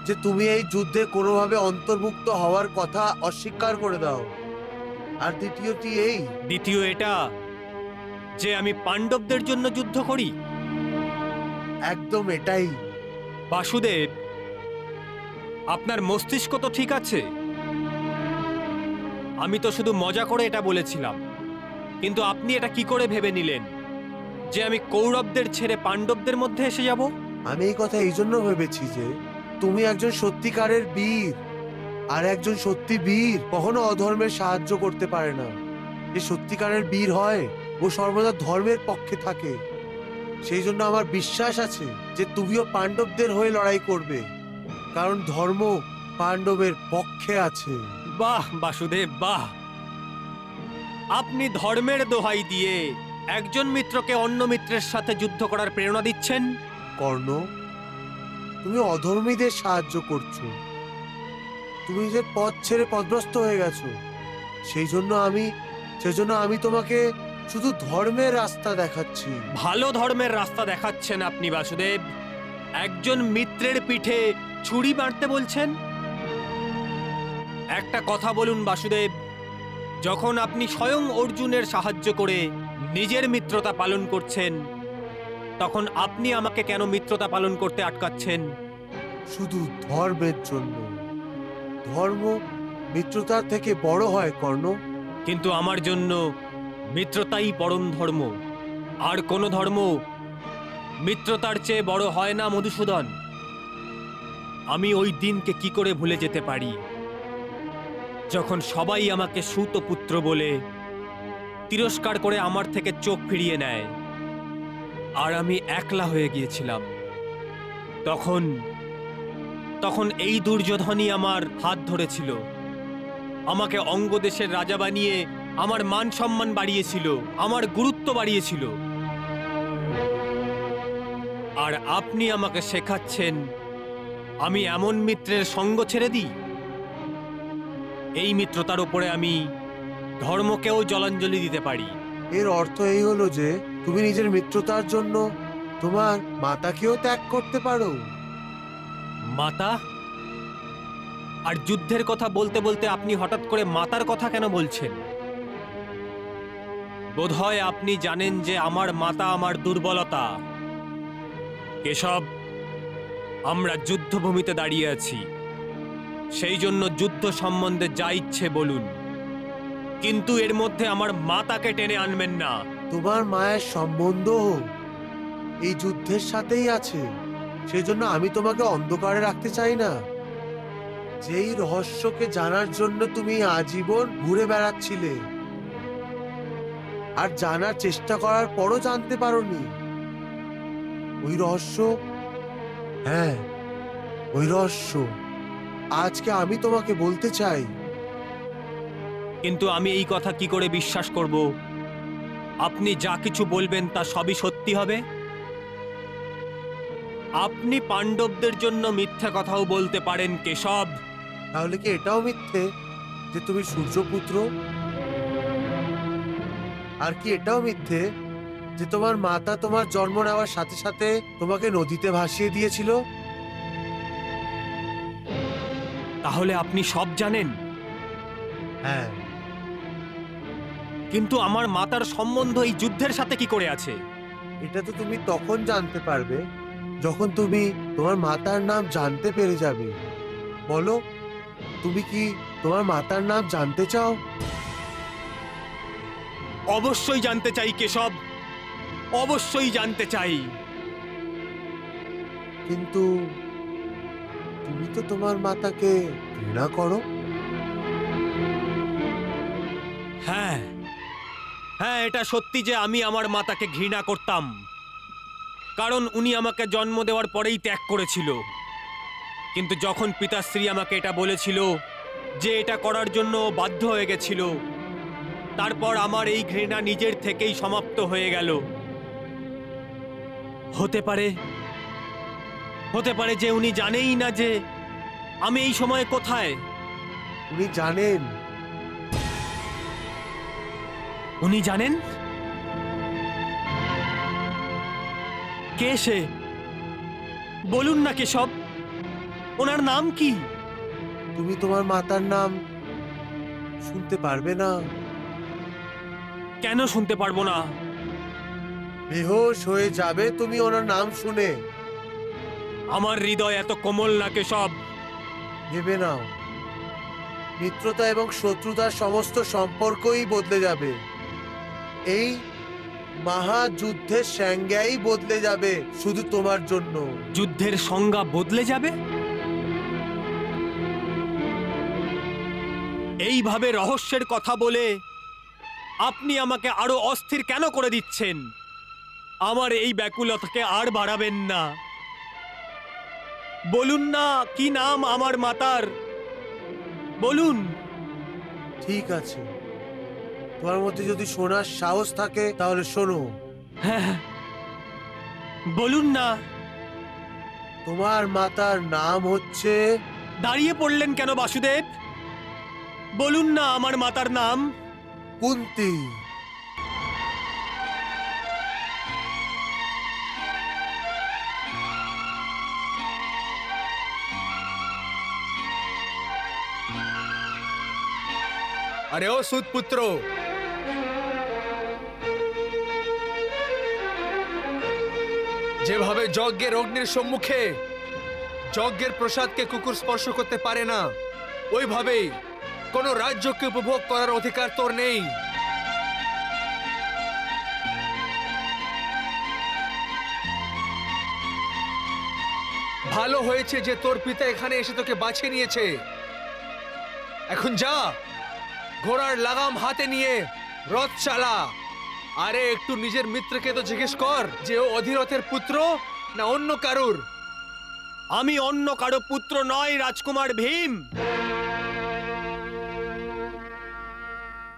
যে তুমি এই যুদ্ধে কোনোভাবে অন্তর্ভুক্ত হওয়ার কথা অস্বীকার করে দাও, আর দ্বিতীয়টি এই। দ্বিতীয় এটা যে আমি পাণ্ডবদের জন্য যুদ্ধ করি? একদম এটাই। বাসুদেব, আপনার মস্তিষ্ক তো ঠিক আছে। আমি তো শুধু মজা করে এটা বলেছিলাম, কিন্তু আপনি এটা কি করে ভেবে নিলেন যে আমি কৌরবদের ছেড়ে পাণ্ডবদের মধ্যে এসে যাব? আমি এই কথা এই জন্য ভেবেছি যে তুমি একজন সত্যিকারের বীর, আর একজন সত্যি বীর কখনো অধর্মের সাহায্য করতে পারে না। যে সত্যিকারের বীর হয় ও সর্বদা ধর্মের পক্ষে থাকে। সেই জন্য আমার বিশ্বাস আছে যে তুমিও পাণ্ডবদের হয়ে লড়াই করবে, কারণ ধর্ম পাণ্ডবের পক্ষে আছে। বাহ বাসুদেব, বাহ! আপনি ধর্মের দোহাই দিয়ে একজন মিত্রকে অন্য মিত্রের সাথে যুদ্ধ করার প্রেরণা দিচ্ছেন। কর্ণ, তুমি অধর্মীদের সাহায্য করছো, তুমি নিজের পথ ছেড়ে পথভ্রষ্ট হয়ে গেছো। সেজন্য আমি তোমাকে শুধু ধর্মের রাস্তা দেখাচ্ছি। ভালো ধর্মের রাস্তা দেখাচ্ছেন আপনি বাসুদেব। একজন মিত্রের পিঠে ছুরি মারতে বলছেন? একটা কথা বলুন বাসুদেব, যখন আপনি স্বয়ং অর্জুনের সাহায্য করে নিজের মিত্রতা পালন করছেন, তখন আপনি আমাকে কেন মিত্রতা পালন করতে আটকাচ্ছেন? শুধু ধর্মের জন্য। ধর্ম মিত্রতার থেকে বড় হয় কর্ণ। কিন্তু আমার জন্য মিত্রতাই পরম ধর্ম। আর কোন ধর্ম মিত্রতার চেয়ে বড় হয় না মধুসূদন। আমি ওই দিনকে কি করে ভুলে যেতে পারি যখন সবাই আমাকে সুতপুত্র বলে তিরস্কার করে আমার থেকে চোখ ফিরিয়ে নেয়, আর আমি একলা হয়ে গিয়েছিলাম। তখন এই দুর্যোধনই আমার হাত ধরেছিল, আমাকে অঙ্গদেশের রাজা বানিয়ে আমার মান সম্মান বাড়িয়েছিল, আমার গুরুত্ব বাড়িয়েছিল। আর আপনি আমাকে শেখাচ্ছেন আমি এমন মিত্রের সঙ্গ ছেড়ে দিই? এই মিত্রতার উপরে আমি ধর্মকেও জলাঞ্জলি দিতে পারি। এর অর্থ এই হলো যে তুমি নিজের মিত্রতার জন্য তোমার মাতাকেও ত্যাগ করতে পারো। মাতা? আর যুদ্ধের কথা বলতে বলতে আপনি হঠাৎ করে মাতার কথা কেন বলছেন? বোধহয় আপনি জানেন যে আমার মাতা আমার দুর্বলতা। কেশব, আমরা যুদ্ধভূমিতে দাঁড়িয়ে আছি, সেই জন্য যুদ্ধ সম্বন্ধে যা ইচ্ছে বলুন, কিন্তু এর মধ্যে আমার মাতাকে টেনে আনবেন না। তোমার মায়ের সম্বন্ধ এই যুদ্ধের সাথেই আছে, সেজন্য আমি তোমাকে অন্ধকারে রাখতে চাই না। যেই রহস্যকে জানার জন্য তুমি আজীবন ঘুরে বেড়াচ্ছিলে আর জানার চেষ্টা করার পরও জানতে পারোনি, ওই রহস্য, হ্যাঁ ওই রহস্য আজকে আমি তোমাকে বলতে চাই। কিন্তু আমি এই কথা কি করে বিশ্বাস করব আপনি যা কিছু বলবেন তা সবই সত্যি হবে? আপনি পাণ্ডবদের জন্য মিথ্যা কথাও বলতে পারেন কেশব। তাহলে কি এটাও মিথ্যে যে তুমি সূর্যপুত্র? আর কি এটাও মিথ্যে যে তোমার মাতা তোমার জন্ম নেওয়ার সাথে সাথে তোমাকে নদীতে ভাসিয়ে দিয়েছিল? তাহলে আপনি সব জানেন? হ্যাঁ। কিন্তু আমার মাতার সম্বন্ধ এই যুদ্ধের সাথে কি করে আছে? এটা তো তুমি তখন জানতে পারবে যখন তুমি তোমার মাতার নাম জানতে পেরে যাবে। বলো, তুমি কি তোমার মাতার নাম জানতে চাও? অবশ্যই জানতে চাই কেশব, অবশ্যই জানতে চাই। কিন্তু তুমি তো তোমার মাতাকে ঘৃণা করো। হ্যাঁ হ্যাঁ, এটা সত্যি যে আমি আমার মাতাকে ঘৃণা করতাম, কারণ উনি আমাকে জন্ম দেওয়ার পরেই ত্যাগ করেছিল। কিন্তু যখন পিতাশ্রী আমাকে এটা বলেছিল যে এটা করার জন্য বাধ্য হয়ে গেছিল, তারপর আমার এই ঘৃণা নিজের থেকেই সমাপ্ত হয়ে গেল। হতে পারে যে উনি জানেই না যে আমি এই সময় কোথায়। উনি জানেন। উনি জানেন? কে সে? বলুন না কেশব, ওনার নাম কি? তুমি তোমার মাতার নাম শুনতে পারবে না। কেন শুনতে পারবো না? বেহোশ হয়ে যাবে তুমি ওনার নাম শুনে। আমার হৃদয় এত কোমল না কেশব। ভেবে নাও, মিত্রতা এবং শত্রুতার সমস্ত সম্পর্কই বদলে যাবে। এই মহাযুদ্ধের সংজ্ঞাই বদলে যাবে শুধু তোমার জন্য। যুদ্ধের সংজ্ঞা বদলে যাবে? এইভাবে রহস্যের কথা বলে আপনি আমাকে আরো অস্থির কেন করে দিচ্ছেন? আমার এই ব্যাকুলতাকে আর বাড়াবেন না। বলুন না কি নাম আমার মাতার, বলুন। ঠিক আছে, তোমার মধ্যে যদি শোনার সাহস থাকে তাহলে শোনো। হ্যাঁ, বলুন না। তোমার মাতার নাম হচ্ছে... দাঁড়িয়ে পড়লেন কেন বাসুদেব? বলুন না আমার মাতার নাম। কুন্তি। আরে ও সুতপুত্র, যেভাবে যজ্ঞের অগ্নির সম্মুখে যজ্ঞের প্রসাদকে কুকুর স্পর্শ করতে পারে না, ওইভাবেই কোনো রাজ্যকে উপভোগ করার অধিকার তোর নেই। ভালো হয়েছে যে তোর পিতা এখানে এসে তোকে বাছিয়ে নিয়েছে। এখন যা, ঘোড়ার লাগাম হাতে নিয়ে রথ চালা। আরে একটু নিজের মিত্রকে তো জিজ্ঞেস কর যে ও অধিরথের পুত্র না অন্য কারুর। আমি অন্য কারো পুত্র নয় রাজকুমার ভীম,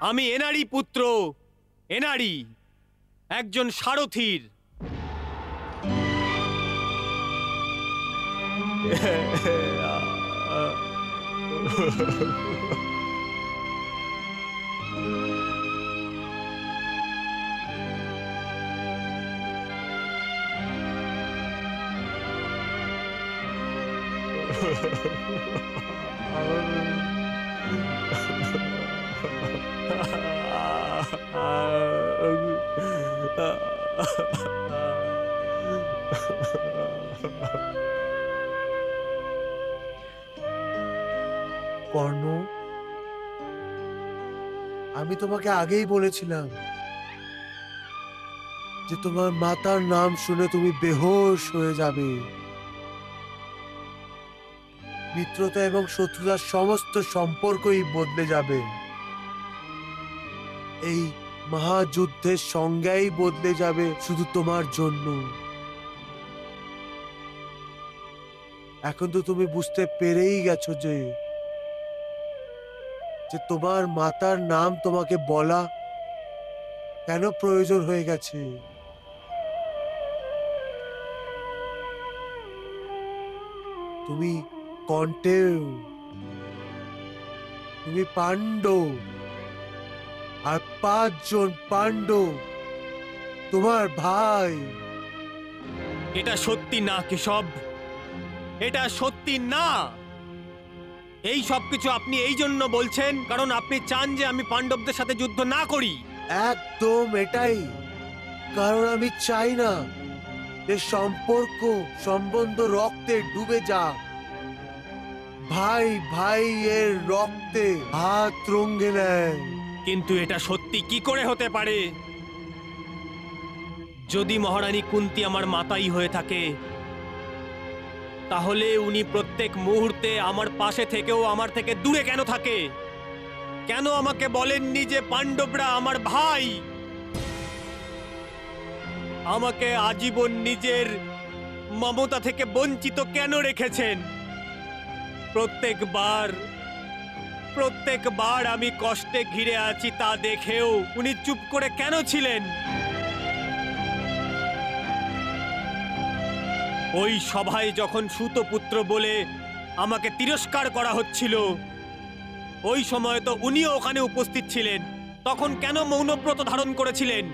আমি এনারই পুত্র, এনারই একজন সারথীর। কর্ণ, আমি তোমাকে আগেই বলেছিলাম যে তোমার মাতার নাম শুনে তুমি বেহোশ হয়ে যাবে। মিত্রতা এবং শত্রুতার সমস্ত সম্পর্কই বদলে যাবে। এই মহাযুদ্ধের সংজ্ঞাই বদলে যাবে শুধু তোমার জন্য। এখন তো তুমি বুঝতে পেরেই গেছো যে তোমার মাতার নাম তোমাকে বলা কেন প্রয়োজন হয়ে গেছে। তুমি কণ্ঠেও, তুমি পাণ্ডব, আর 5 জন পাণ্ডব তোমার ভাই। এটা সত্যি না কেশব, এটা সত্যি না। এই সব কিছু আপনি এই জন্য বলছেন কারণ আপনি চান যে আমি পাণ্ডবদের সাথে যুদ্ধ না করি। একদম এটাই কারণ আমি চাই না যে সম্পর্ক সম্বন্ধ রক্তে ডুবে যাক। ভাই ভাই এর রক্তে হাত রঙে নেয়। কিন্তু এটা সত্যি কি করে হতে পারে? যদি মহারানী কুন্তি আমার মাতাই হয়ে থাকে তাহলে উনি প্রত্যেক মুহূর্তে আমার পাশে থেকেও আমার থেকে দূরে কেন থাকে? কেন আমাকে বলেননি যে পাণ্ডবরা আমার ভাই? আমাকে আজীবন নিজের মমতা থেকে বঞ্চিত কেন রেখেছেন? প্রত্যেকবার আমি কষ্টে ঘিরে আছি তা দেখেও উনি চুপ করে কেন ছিলেন? ওই সভায় যখন সুতপুত্র বলে আমাকে তিরস্কার করা হচ্ছিল ওই সময় তো উনিও ওখানে উপস্থিত ছিলেন। তখন কেন মৌনব্রত ধারণ করেছিলেন?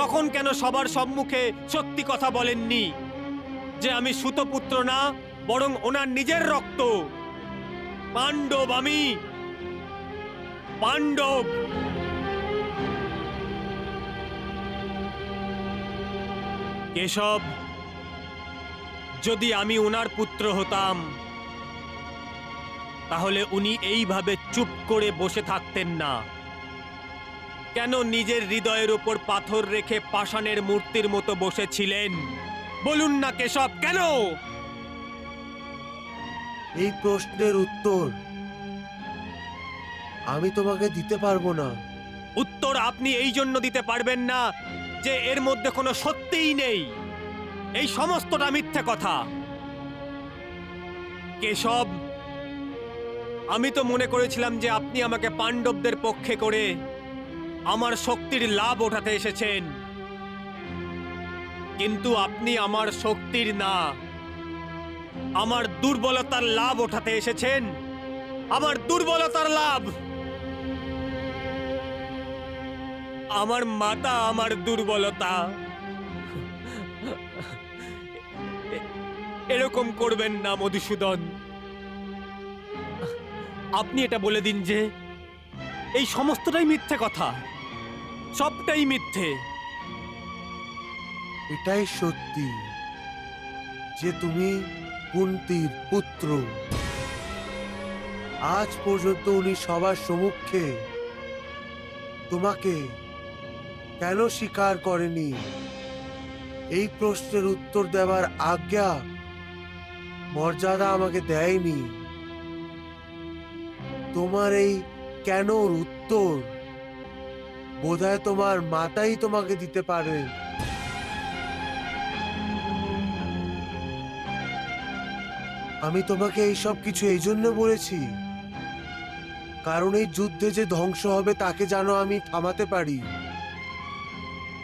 তখন কেন সবার সম্মুখে সত্যি কথা বলেননি যে আমি সুতপুত্র না বরং ওনার নিজের রক্ত? পাণ্ডব, আমি পাণ্ডব। কেশব, যদি আমি ওনার পুত্র হতাম তাহলে উনি এইভাবে চুপ করে বসে থাকতেন না। কেন নিজের হৃদয়ের উপর পাথর রেখে পাষাণের মূর্তির মতো বসেছিলেন? বলুন না কেশব, কেন? এই প্রশ্নের উত্তর আমি তোমাকে দিতে পারবো না। উত্তর আপনি এই জন্য দিতে পারবেন না যে এর মধ্যে কোনো সত্যিই নেই। এই সমস্তটা মিথ্যে কথা। কেশব, আমি তো মনে করেছিলাম যে আপনি আমাকে পাণ্ডবদের পক্ষে করে আমার শক্তির লাভ ওঠাতে এসেছেন, কিন্তু আপনি আমার শক্তির না, আমার দুর্বলতার লাভ ওঠাতে এসেছেন। আমার দুর্বলতার লাভ। আমার মাতা আমার দুর্বলতা। এরকম করবেন না মধুসূদন। আপনি এটা বলে দিন যে এই সমস্তটাই মিথ্যে কথা, সবটাই মিথ্যে। এটাই সত্যি যে তুমি কুন্তির পুত্র। আজ পর্যন্ত উনি সবার সম্মুখে তোমাকে কেন স্বীকার করেনি, এই প্রশ্নের উত্তর দেওয়ার আজ্ঞা মর্যাদা আমাকে দেয়নি। তোমার এই কেনর উত্তর বোধহয় তোমার মাতাই তোমাকে দিতে পারেন। আমি তোমাকে এই সব কিছু এই জন্য বলেছি কারণ এই যুদ্ধে যে ধ্বংস হবে তাকে যেন আমি থামাতে পারি।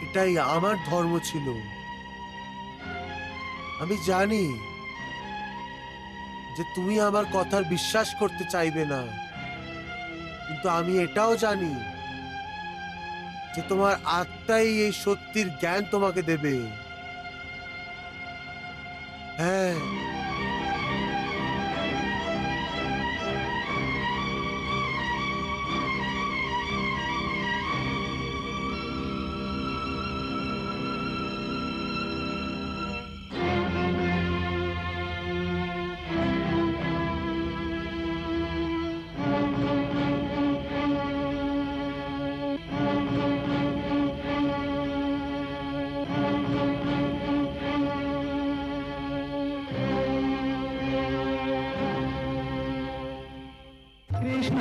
এটাই আমার ধর্ম ছিল। আমি জানি যে তুমি আমার কথার বিশ্বাস করতে চাইবে না, কিন্তু আমি এটাও জানি যে তোমার আত্মাই এই সত্যির জ্ঞান তোমাকে দেবে। হ্যাঁ, কৃষ্ণ